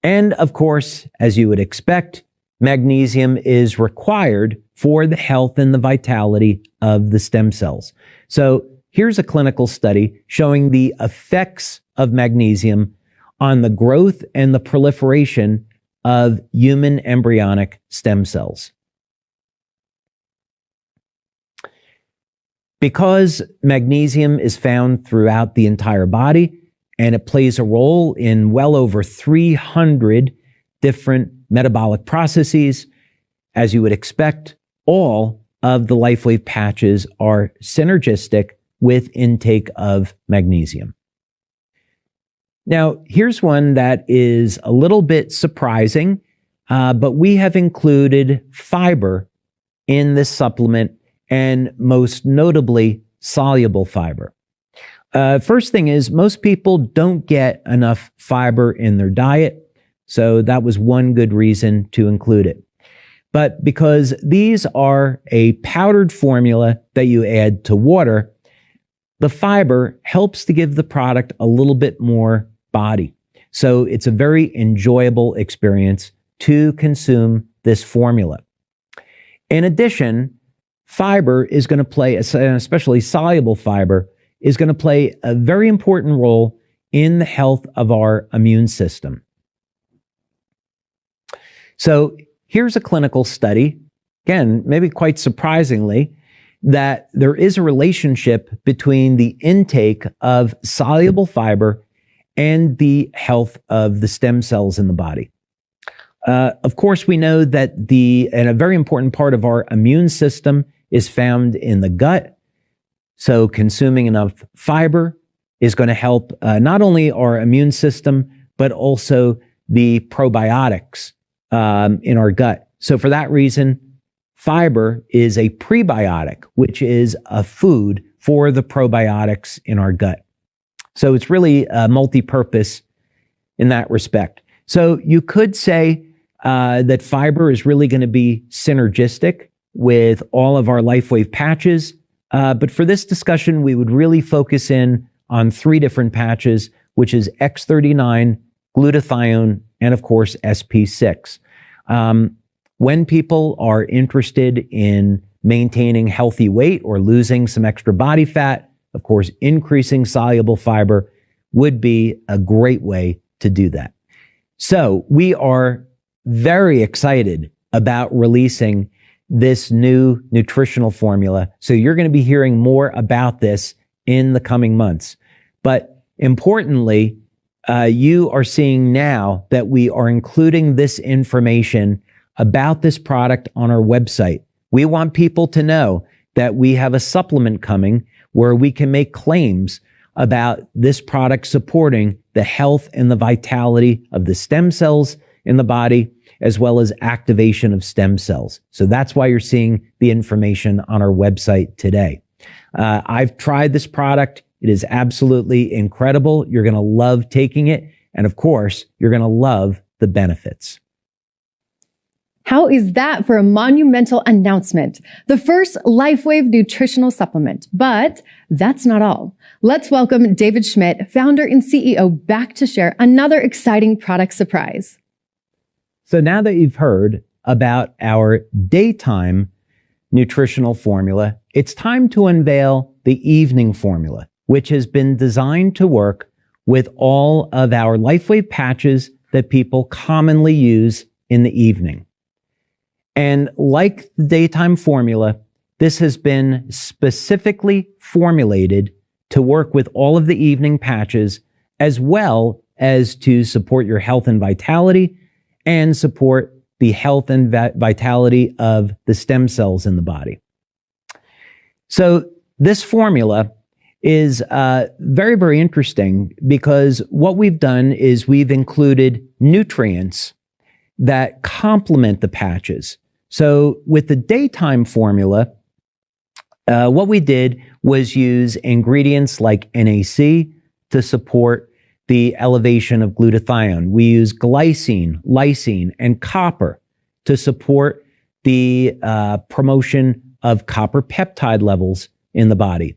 And of course, as you would expect, magnesium is required for the health and the vitality of the stem cells. So here's a clinical study showing the effects of magnesium on the growth and the proliferation of human embryonic stem cells. Because magnesium is found throughout the entire body and it plays a role in well over 300 different metabolic processes, as you would expect, all of the LifeWave patches are synergistic with intake of magnesium. Now, here's one that is a little bit surprising, but we have included fiber in this supplement, and most notably soluble fiber. First thing is, most people don't get enough fiber in their diet, so that was one good reason to include it. But because these are a powdered formula that you add to water, the fiber helps to give the product a little bit more body. So it's a very enjoyable experience to consume this formula. In addition, fiber is going to play, especially soluble fiber, is going to play a very important role in the health of our immune system. So here's a clinical study, again, maybe quite surprisingly, that there is a relationship between the intake of soluble fiber and the health of the stem cells in the body. Of course, we know that and a very important part of our immune system is found in the gut. So consuming enough fiber is going to help not only our immune system, but also the probiotics in our gut. So for that reason, fiber is a prebiotic, which is a food for the probiotics in our gut. So it's really multi-purpose in that respect. So you could say that fiber is really going to be synergistic with all of our LifeWave patches. But for this discussion, we would really focus in on 3 different patches, which is X39, glutathione, and of course, SP6. When people are interested in maintaining healthy weight or losing some extra body fat, of course, increasing soluble fiber would be a great way to do that. So we are very excited about releasing this new nutritional formula. So you're going to be hearing more about this in the coming months. But importantly, you are seeing now that we are including this information about this product on our website. We want people to know that we have a supplement coming where we can make claims about this product supporting the health and the vitality of the stem cells in the body, as well as activation of stem cells. So that's why you're seeing the information on our website today. I've tried this product. It is absolutely incredible. You're going to love taking it. And of course, you're going to love the benefits. How is that for a monumental announcement? The first LifeWave nutritional supplement. But that's not all. Let's welcome David Schmidt, founder and CEO, back to share another exciting product surprise. So now that you've heard about our daytime nutritional formula, it's time to unveil the evening formula, which has been designed to work with all of our LifeWave patches that people commonly use in the evening. And like the daytime formula, this has been specifically formulated to work with all of the evening patches, as well as to support your health and vitality and support the health and vitality of the stem cells in the body. So this formula is very, very interesting because what we've done is we've included nutrients that complement the patches. So with the daytime formula, what we did was use ingredients like NAC to support the elevation of glutathione. We use glycine, lysine, and copper to support the promotion of copper peptide levels in the body.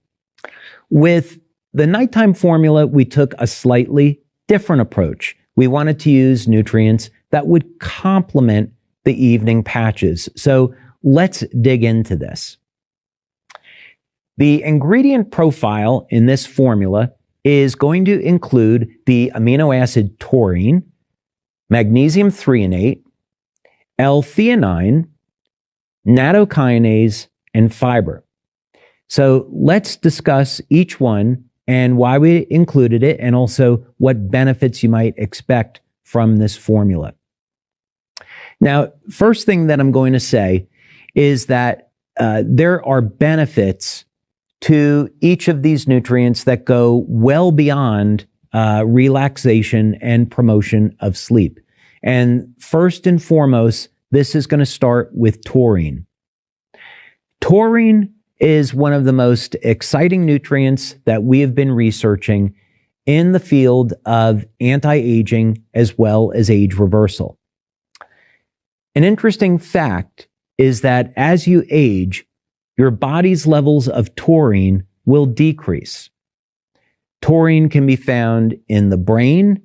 With the nighttime formula, we took a slightly different approach. We wanted to use nutrients that would complement the evening patches. So let's dig into this. The ingredient profile in this formula is going to include the amino acid taurine, magnesium threonate, L-theanine, nattokinase, and fiber. So let's discuss each one and why we included it, and also what benefits you might expect from this formula. Now, first thing that I'm going to say is that there are benefits to each of these nutrients that go well beyond relaxation and promotion of sleep. And first and foremost, this is going to start with taurine. Taurine is one of the most exciting nutrients that we have been researching in the field of anti-aging as well as age reversal. An interesting fact is that as you age, your body's levels of taurine will decrease. Taurine can be found in the brain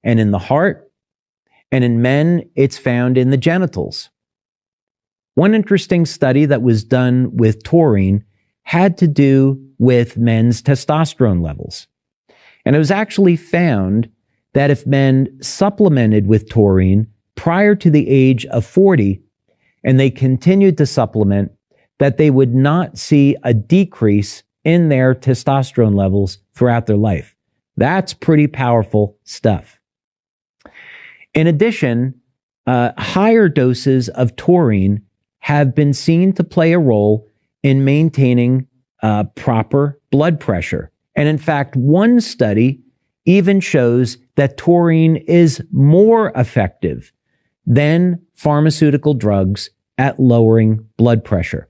and in the heart, and in men, it's found in the genitals. One interesting study that was done with taurine had to do with men's testosterone levels. And it was actually found that if men supplemented with taurine prior to the age of 40, and they continued to supplement, that they would not see a decrease in their testosterone levels throughout their life. That's pretty powerful stuff. In addition, higher doses of taurine have been seen to play a role in maintaining proper blood pressure. And in fact, one study even shows that taurine is more effective than pharmaceutical drugs at lowering blood pressure.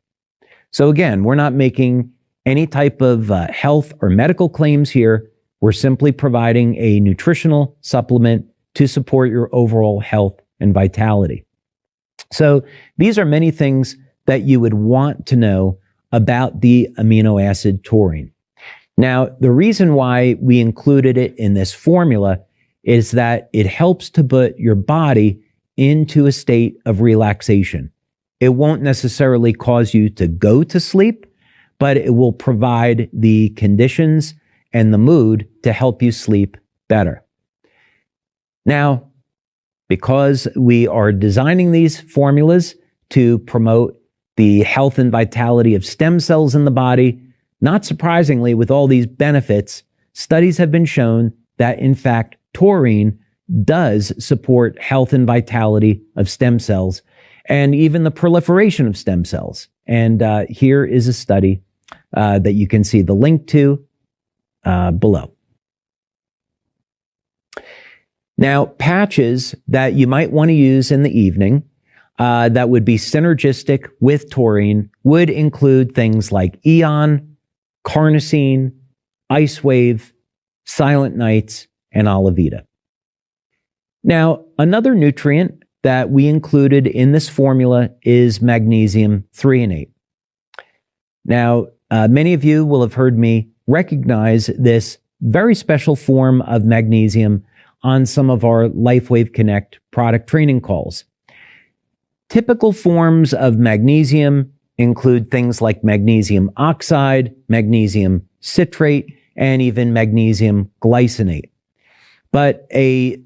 So again, we're not making any type of health or medical claims here. We're simply providing a nutritional supplement to support your overall health and vitality. So these are many things that you would want to know about the amino acid taurine. Now, the reason why we included it in this formula is that it helps to put your body into a state of relaxation. It won't necessarily cause you to go to sleep, but it will provide the conditions and the mood to help you sleep better. Now, because we are designing these formulas to promote the health and vitality of stem cells in the body, not surprisingly, with all these benefits, studies have been shown that, in fact, taurine does support health and vitality of stem cells and even the proliferation of stem cells. And here is a study that you can see the link to below. Now, patches that you might want to use in the evening that would be synergistic with taurine would include things like Eon, Carnosine, LifeWave, Silent Nights, and Alavita. Now, another nutrient that we included in this formula is magnesium threonate. Now, many of you will have heard me recognize this very special form of magnesium on some of our LifeWave Connect product training calls. Typical forms of magnesium include things like magnesium oxide, magnesium citrate, and even magnesium glycinate. But a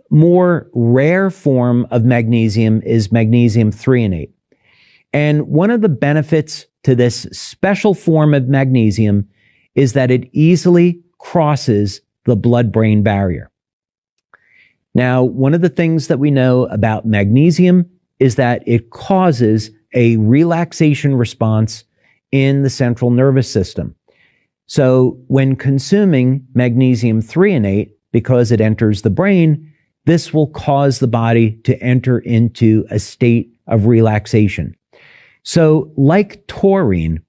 more rare form of magnesium is magnesium threonate. And one of the benefits to this special form of magnesium is that it easily crosses the blood-brain barrier. Now, one of the things that we know about magnesium is that it causes a relaxation response in the central nervous system. So when consuming magnesium threonate, because it enters the brain, this will cause the body to enter into a state of relaxation. So like taurine,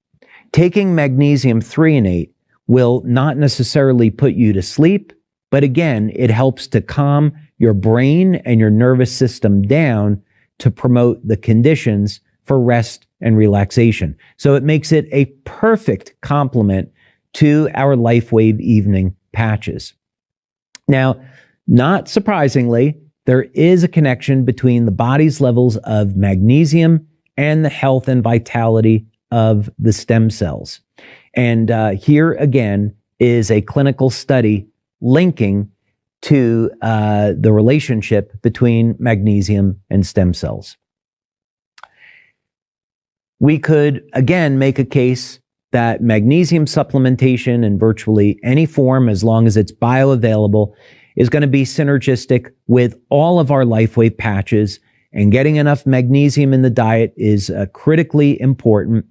taking magnesium threonate will not necessarily put you to sleep, but again, it helps to calm your brain and your nervous system down to promote the conditions for rest and relaxation. So it makes it a perfect complement to our LifeWave evening patches. Now, not surprisingly, there is a connection between the body's levels of magnesium and the health and vitality of the stem cells. And here again is a clinical study linking to the relationship between magnesium and stem cells. We could again make a case that magnesium supplementation in virtually any form, as long as it's bioavailable, is going to be synergistic with all of our LifeWave patches, and getting enough magnesium in the diet is critically important.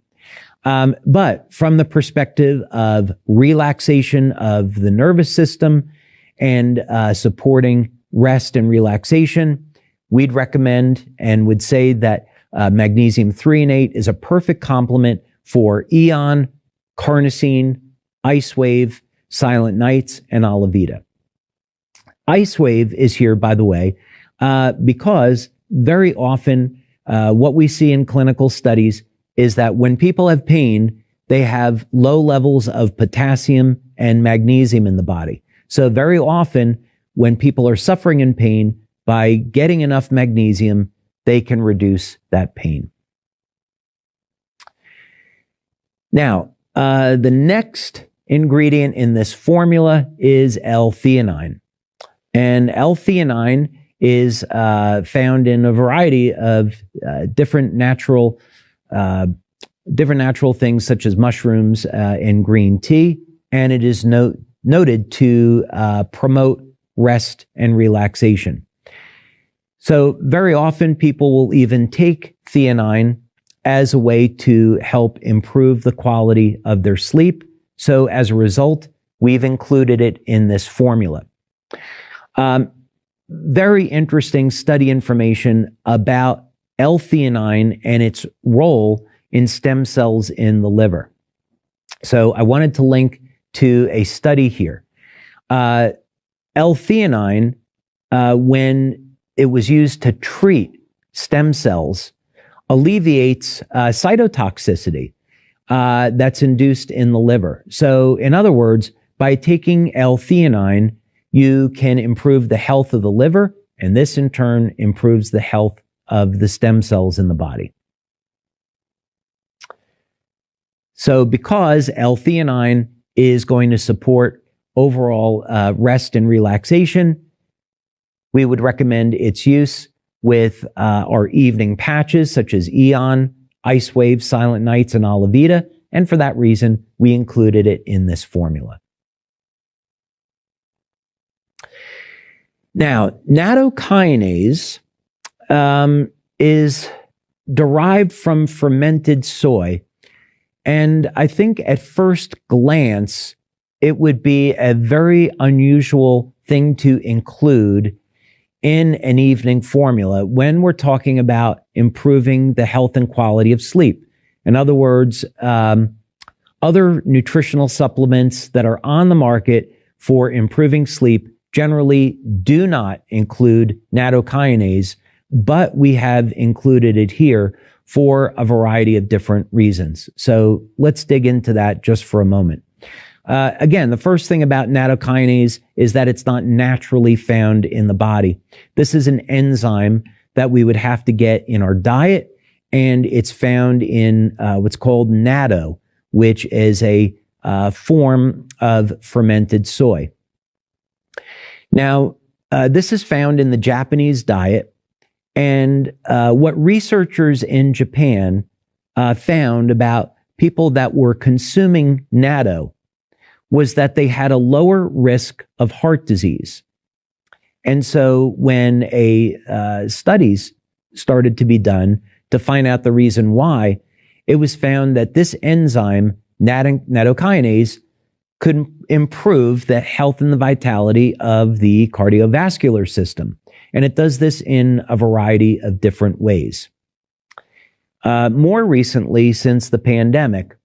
But from the perspective of relaxation of the nervous system and supporting rest and relaxation, we'd recommend and would say that magnesium threonate is a perfect complement for Eon, Carnosine, LifeWave, Silent Nights, and Alavita. LifeWave is here, by the way, because very often what we see in clinical studies is that when people have pain, they have low levels of potassium and magnesium in the body. So very often when people are suffering in pain, by getting enough magnesium, they can reduce that pain. Now, the next ingredient in this formula is L-theanine. And L-theanine is found in a variety of different natural things such as mushrooms and green tea, and it is noted to promote rest and relaxation. So very often people will even take theanine as a way to help improve the quality of their sleep. So as a result, we've included it in this formula. Very interesting study information about L-theanine and its role in stem cells in the liver. So I wanted to link to a study here. L-theanine, when it was used to treat stem cells, alleviates cytotoxicity that's induced in the liver. So in other words, by taking L-theanine, you can improve the health of the liver, and this in turn improves the health of the stem cells in the body. So because L-theanine is going to support overall rest and relaxation, we would recommend its use with our evening patches such as Eon, LifeWave, Silent Nights, and Alavita. And for that reason, we included it in this formula. Now, nattokinase is derived from fermented soy. And I think at first glance, it would be a very unusual thing to include in an evening formula when we're talking about improving the health and quality of sleep. In other words, other nutritional supplements that are on the market for improving sleep generally do not include nattokinase, but we have included it here for a variety of different reasons. So let's dig into that just for a moment. Again, the first thing about nattokinase is that it's not naturally found in the body. This is an enzyme that we would have to get in our diet, and it's found in what's called natto, which is a form of fermented soy. Now, this is found in the Japanese diet, and what researchers in Japan found about people that were consuming natto was that they had a lower risk of heart disease. And so when studies started to be done to find out the reason why, it was found that this enzyme, nattokinase, could improve the health and the vitality of the cardiovascular system. And it does this in a variety of different ways. More recently, since the pandemic,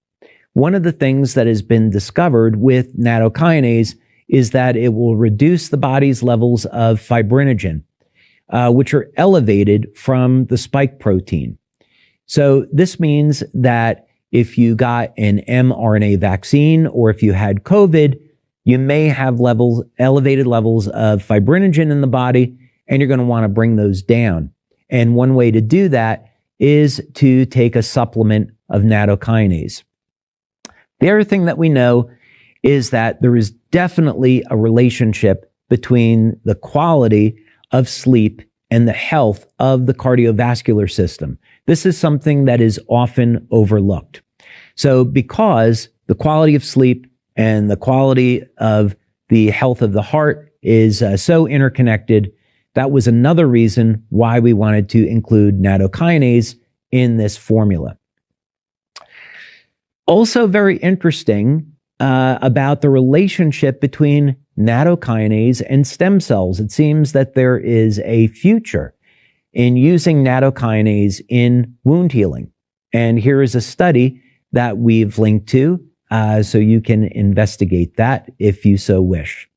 one of the things that has been discovered with nattokinase is that it will reduce the body's levels of fibrinogen, which are elevated from the spike protein. So this means that if you got an mRNA vaccine or if you had COVID, you may have elevated levels of fibrinogen in the body, and you're going to want to bring those down. And one way to do that is to take a supplement of nattokinase. The other thing that we know is that there is definitely a relationship between the quality of sleep and the health of the cardiovascular system. This is something that is often overlooked. So because the quality of sleep and the quality of the health of the heart is so interconnected, that was another reason why we wanted to include nattokinase in this formula. Also very interesting about the relationship between nattokinase and stem cells. It seems that there is a future in using nattokinase in wound healing. And here is a study that we've linked to, so you can investigate that if you so wish.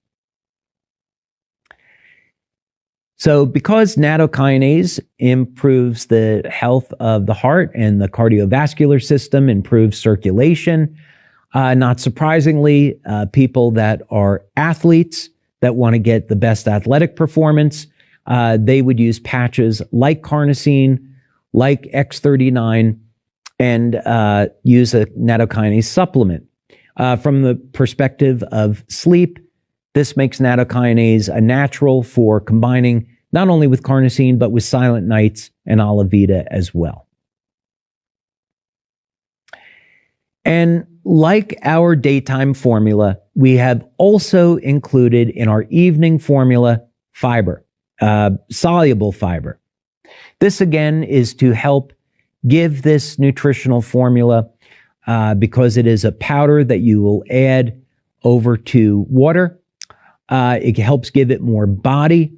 So because nattokinase improves the health of the heart and the cardiovascular system, improves circulation, not surprisingly, people that are athletes that want to get the best athletic performance, they would use patches like carnosine, like X39, and use a nattokinase supplement. From the perspective of sleep, this makes nattokinase a natural for combining not only with carnosine, but with Silent Nights and Alavita as well. And like our daytime formula, we have also included in our evening formula fiber, soluble fiber. This again is to help give this nutritional formula, because it is a powder that you will add over to water. It helps give it more body.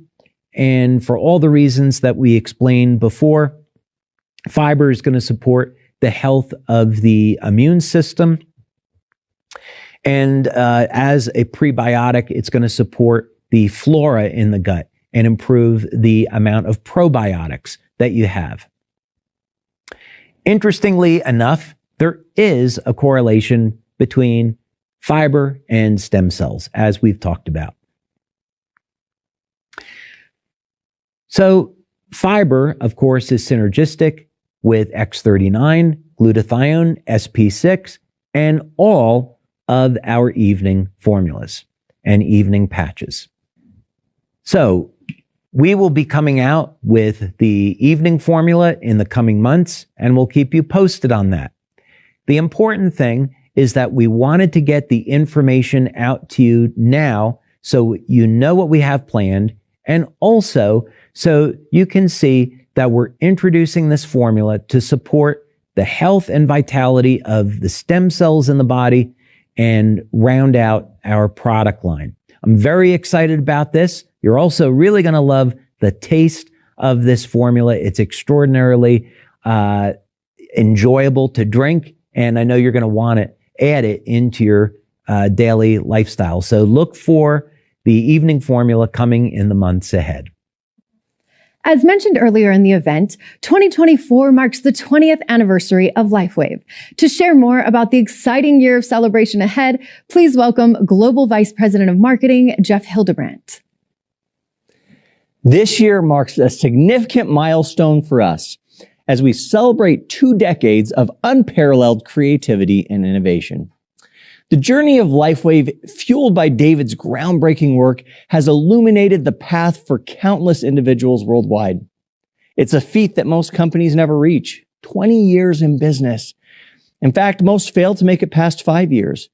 And for all the reasons that we explained before, fiber is going to support the health of the immune system. And as a prebiotic, it's going to support the flora in the gut and improve the amount of probiotics that you have. Interestingly enough, there is a correlation between fiber and stem cells, as we've talked about. So fiber, of course, is synergistic with X39, glutathione, SP6, and all of our evening formulas and evening patches. So We will be coming out with the evening formula in the coming months, and we'll keep you posted on that. The important thing is that we wanted to get the information out to you now so you know what we have planned, and also so you can see that we're introducing this formula to support the health and vitality of the stem cells in the body and round out our product line. I'm very excited about this. You're also really going to love the taste of this formula. It's extraordinarily enjoyable to drink, and I know you're going to want to add it into your daily lifestyle. So look for the evening formula coming in the months ahead. As mentioned earlier in the event, 2024 marks the 20th anniversary of LifeWave. To share more about the exciting year of celebration ahead, please welcome Global Vice President of Marketing, Jeff Hildebrandt. This year marks a significant milestone for us as we celebrate 2 decades of unparalleled creativity and innovation. The journey of LifeWave, fueled by David's groundbreaking work, has illuminated the path for countless individuals worldwide. It's a feat that most companies never reach. 20 years in business. In fact, most fail to make it past 5 years.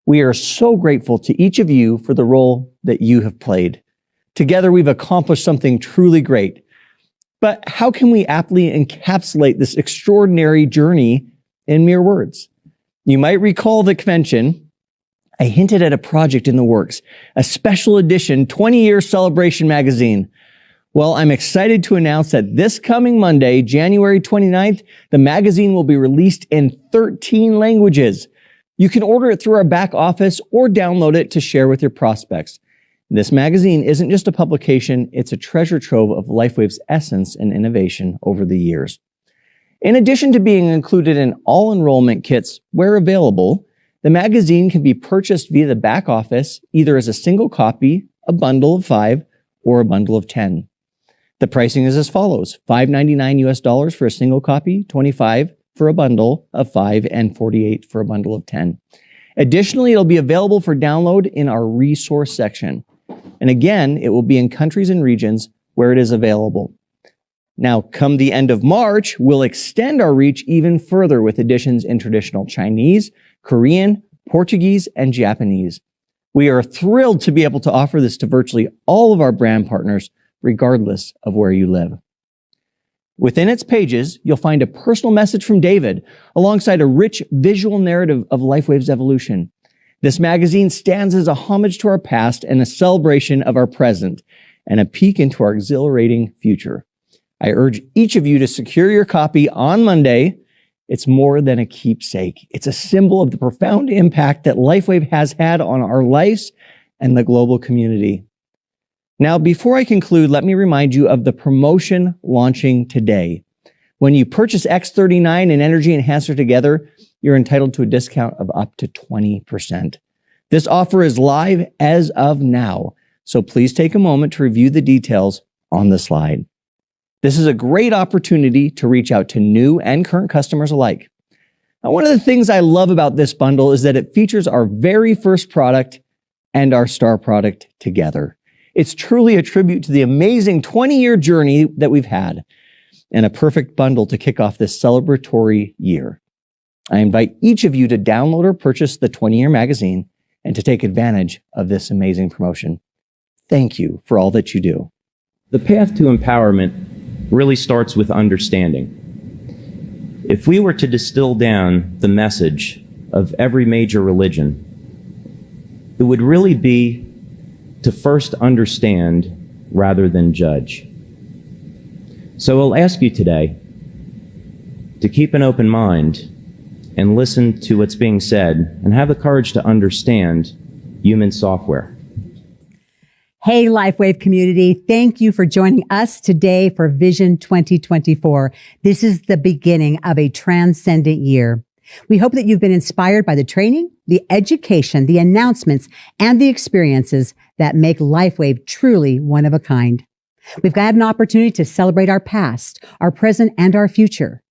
We are so grateful to each of you for the role that you have played. Together, we've accomplished something truly great. But how can we aptly encapsulate this extraordinary journey in mere words? You might recall the convention. I hinted at a project in the works, a special edition 20-year celebration magazine. Well, I'm excited to announce that this coming Monday, January 29th, the magazine will be released in 13 languages. You can order it through our back office or download it to share with your prospects. This magazine isn't just a publication, it's a treasure trove of LifeWave's essence and innovation over the years. In addition to being included in all enrollment kits where available, the magazine can be purchased via the back office, either as a single copy, a bundle of 5, or a bundle of 10. The pricing is as follows: $5.99 for a single copy, $25 for a bundle of 5, and $48 for a bundle of 10. Additionally, it'll be available for download in our resource section. And again, it will be in countries and regions where it is available. Now, come the end of March, we'll extend our reach even further with editions in traditional Chinese, Korean, Portuguese, and Japanese. We are thrilled to be able to offer this to virtually all of our brand partners, regardless of where you live. Within its pages, you'll find a personal message from David, alongside a rich visual narrative of LifeWave's evolution. This magazine stands as a homage to our past and a celebration of our present, and a peek into our exhilarating future. I urge each of you to secure your copy on Monday. It's more than a keepsake. It's a symbol of the profound impact that LifeWave has had on our lives and the global community. Now, before I conclude, let me remind you of the promotion launching today. When you purchase X39 and Energy Enhancer together, you're entitled to a discount of up to 20%. This offer is live as of now, so please take a moment to review the details on the slide. This is a great opportunity to reach out to new and current customers alike. Now, one of the things I love about this bundle is that it features our very first product and our star product together. It's truly a tribute to the amazing 20-year journey that we've had, and a perfect bundle to kick off this celebratory year. I invite each of you to download or purchase the 20-year magazine and to take advantage of this amazing promotion. Thank you for all that you do. The path to empowerment really starts with understanding. If we were to distill down the message of every major religion, it would really be to first understand rather than judge. So I'll ask you today to keep an open mind and listen to what's being said and have the courage to understand human software. Hey, LifeWave community. Thank you for joining us today for Vision 2024. This is the beginning of a transcendent year. We hope that you've been inspired by the training, the education, the announcements, and the experiences that make LifeWave truly one of a kind. We've got an opportunity to celebrate our past, our present, and our future,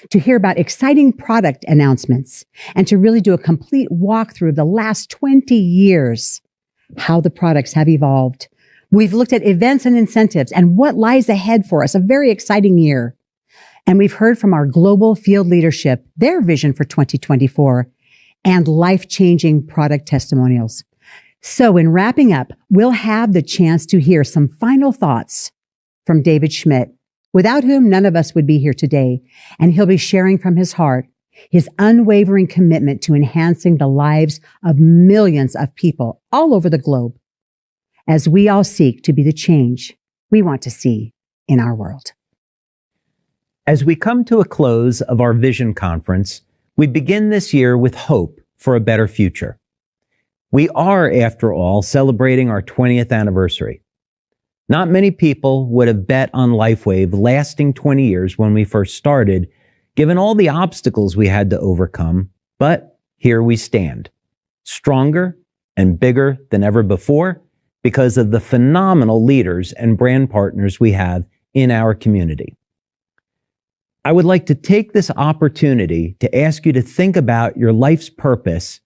to hear about exciting product announcements, and to really do a complete walkthrough of the last 20 years, how the products have evolved, We've looked at events and incentives and what lies ahead for us, a very exciting year. And we've heard from our global field leadership, their vision for 2024, and life-changing product testimonials. So in wrapping up, we'll have the chance to hear some final thoughts from David Schmidt, without whom none of us would be here today. And he'll be sharing from his heart his unwavering commitment to enhancing the lives of millions of people all over the globe, as we all seek to be the change we want to see in our world. As we come to a close of our Vision Conference, we begin this year with hope for a better future. We are, after all, celebrating our 20th anniversary. Not many people would have bet on LifeWave lasting 20 years when we first started, given all the obstacles we had to overcome, but here we stand, stronger and bigger than ever before because of the phenomenal leaders and brand partners we have in our community. I would like to take this opportunity to ask you to think about your life's purpose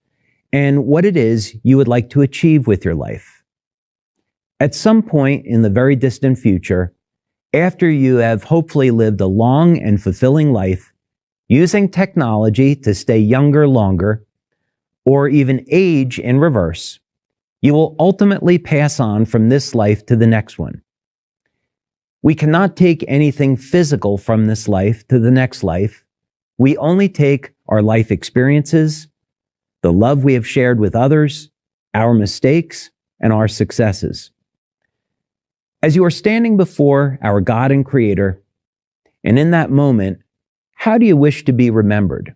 and what it is you would like to achieve with your life. At some point in the very distant future, after you have hopefully lived a long and fulfilling life, using technology to stay younger longer, or even age in reverse, you will ultimately pass on from this life to the next one. We cannot take anything physical from this life to the next life. We only take our life experiences, the love we have shared with others, our mistakes, and our successes. As you are standing before our God and Creator, and in that moment, how do you wish to be remembered?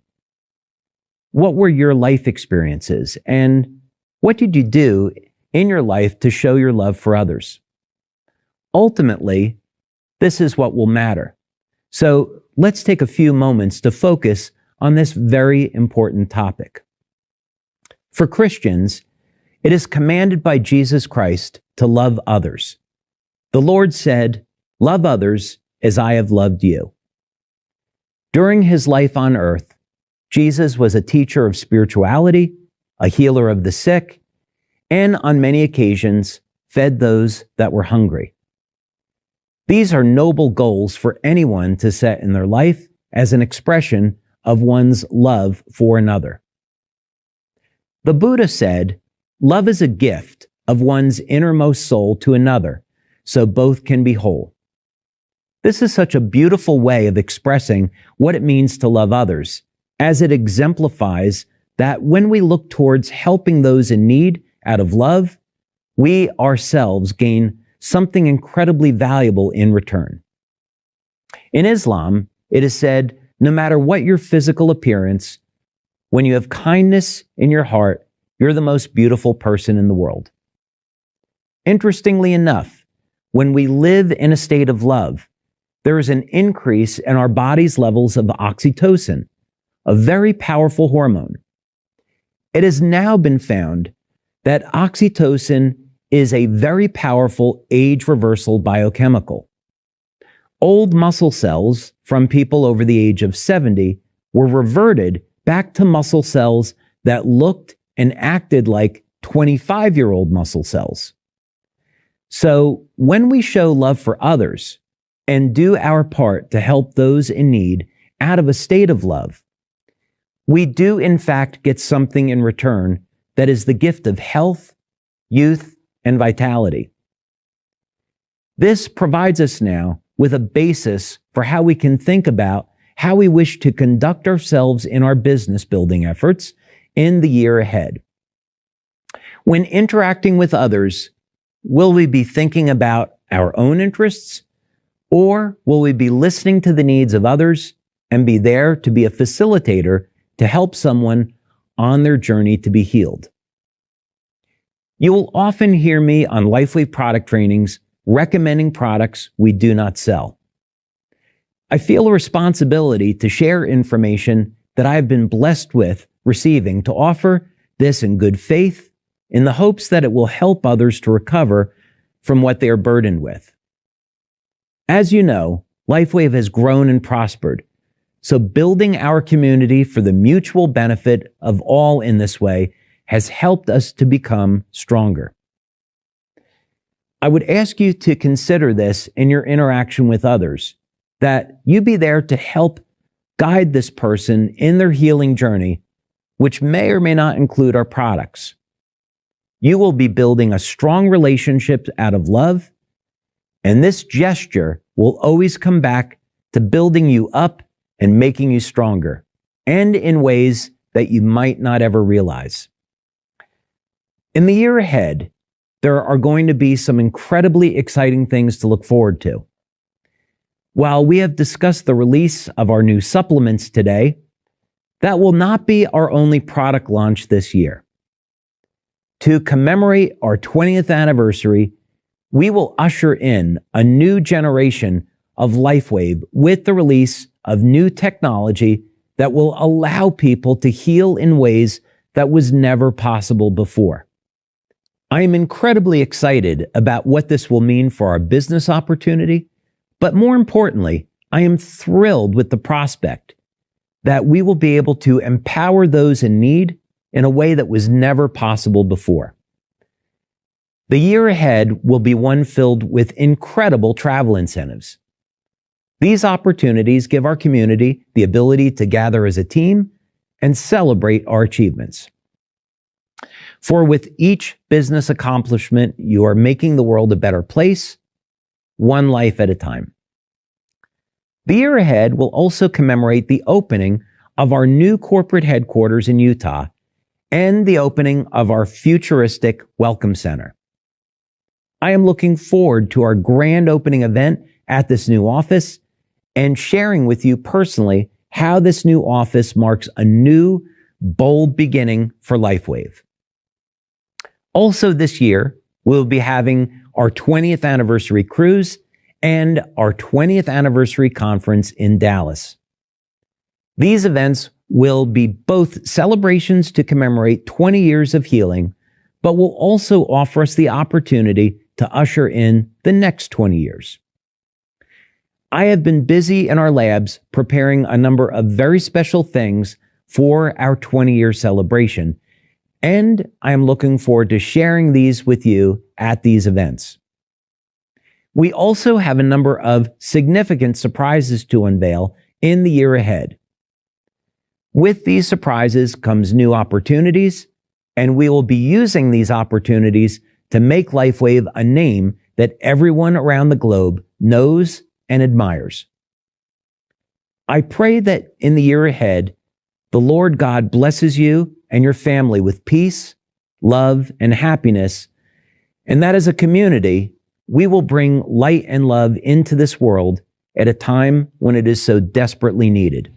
What were your life experiences, and what did you do in your life to show your love for others? Ultimately, this is what will matter. So let's take a few moments to focus on this very important topic. For Christians, it is commanded by Jesus Christ to love others. The Lord said, "Love others as I have loved you." During his life on earth, Jesus was a teacher of spirituality, a healer of the sick, and on many occasions fed those that were hungry. These are noble goals for anyone to set in their life as an expression of one's love for another. The Buddha said, "Love is a gift of one's innermost soul to another, so both can be whole." This is such a beautiful way of expressing what it means to love others, as it exemplifies that when we look towards helping those in need out of love, we ourselves gain something incredibly valuable in return. In Islam, it is said, no matter what your physical appearance, when you have kindness in your heart, you're the most beautiful person in the world. Interestingly enough, when we live in a state of love, there is an increase in our body's levels of oxytocin, a very powerful hormone. It has now been found that oxytocin is a very powerful age reversal biochemical. Old muscle cells from people over the age of 70 were reverted back to muscle cells that looked and acted like 25-year-old muscle cells. So when we show love for others and do our part to help those in need out of a state of love, we do in fact get something in return that is the gift of health, youth, and vitality. This provides us now with a basis for how we can think about how we wish to conduct ourselves in our business building efforts in the year ahead. When interacting with others, will we be thinking about our own interests, or will we be listening to the needs of others and be there to be a facilitator to help someone on their journey to be healed? You will often hear me on LifeWave product trainings recommending products we do not sell. I feel a responsibility to share information that I have been blessed with receiving to offer this in good faith in the hopes that it will help others to recover from what they are burdened with. As you know, LifeWave has grown and prospered, so building our community for the mutual benefit of all in this way has helped us to become stronger. I would ask you to consider this in your interaction with others, that you be there to help guide this person in their healing journey, which may or may not include our products. You will be building a strong relationship out of love, and this gesture will always come back to building you up and making you stronger, and in ways that you might not ever realize. In the year ahead, there are going to be some incredibly exciting things to look forward to. While we have discussed the release of our new supplements today, that will not be our only product launch this year. To commemorate our 20th anniversary, we will usher in a new generation of LifeWave with the release of new technology that will allow people to heal in ways that was never possible before. I am incredibly excited about what this will mean for our business opportunity, but more importantly, I am thrilled with the prospect that we will be able to empower those in need in a way that was never possible before. The year ahead will be one filled with incredible travel incentives. These opportunities give our community the ability to gather as a team and celebrate our achievements. For with each business accomplishment, you are making the world a better place, one life at a time. The year ahead will also commemorate the opening of our new corporate headquarters in Utah and the opening of our futuristic Welcome Center. I am looking forward to our grand opening event at this new office and sharing with you personally how this new office marks a new, bold beginning for LifeWave. Also this year, we'll be having our 20th anniversary cruise and our 20th anniversary conference in Dallas. These events will be both celebrations to commemorate 20 years of healing, but will also offer us the opportunity to usher in the next 20 years. I have been busy in our labs preparing a number of very special things for our 20-year celebration, and I am looking forward to sharing these with you at these events. We also have a number of significant surprises to unveil in the year ahead. With these surprises comes new opportunities, and we will be using these opportunities to make LifeWave a name that everyone around the globe knows and admires. I pray that in the year ahead, the Lord God blesses you and your family with peace, love, and happiness, and that as a community, we will bring light and love into this world at a time when it is so desperately needed.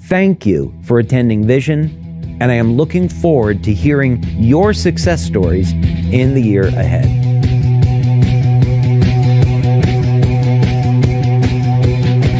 Thank you for attending Vision, and I am looking forward to hearing your success stories in the year ahead.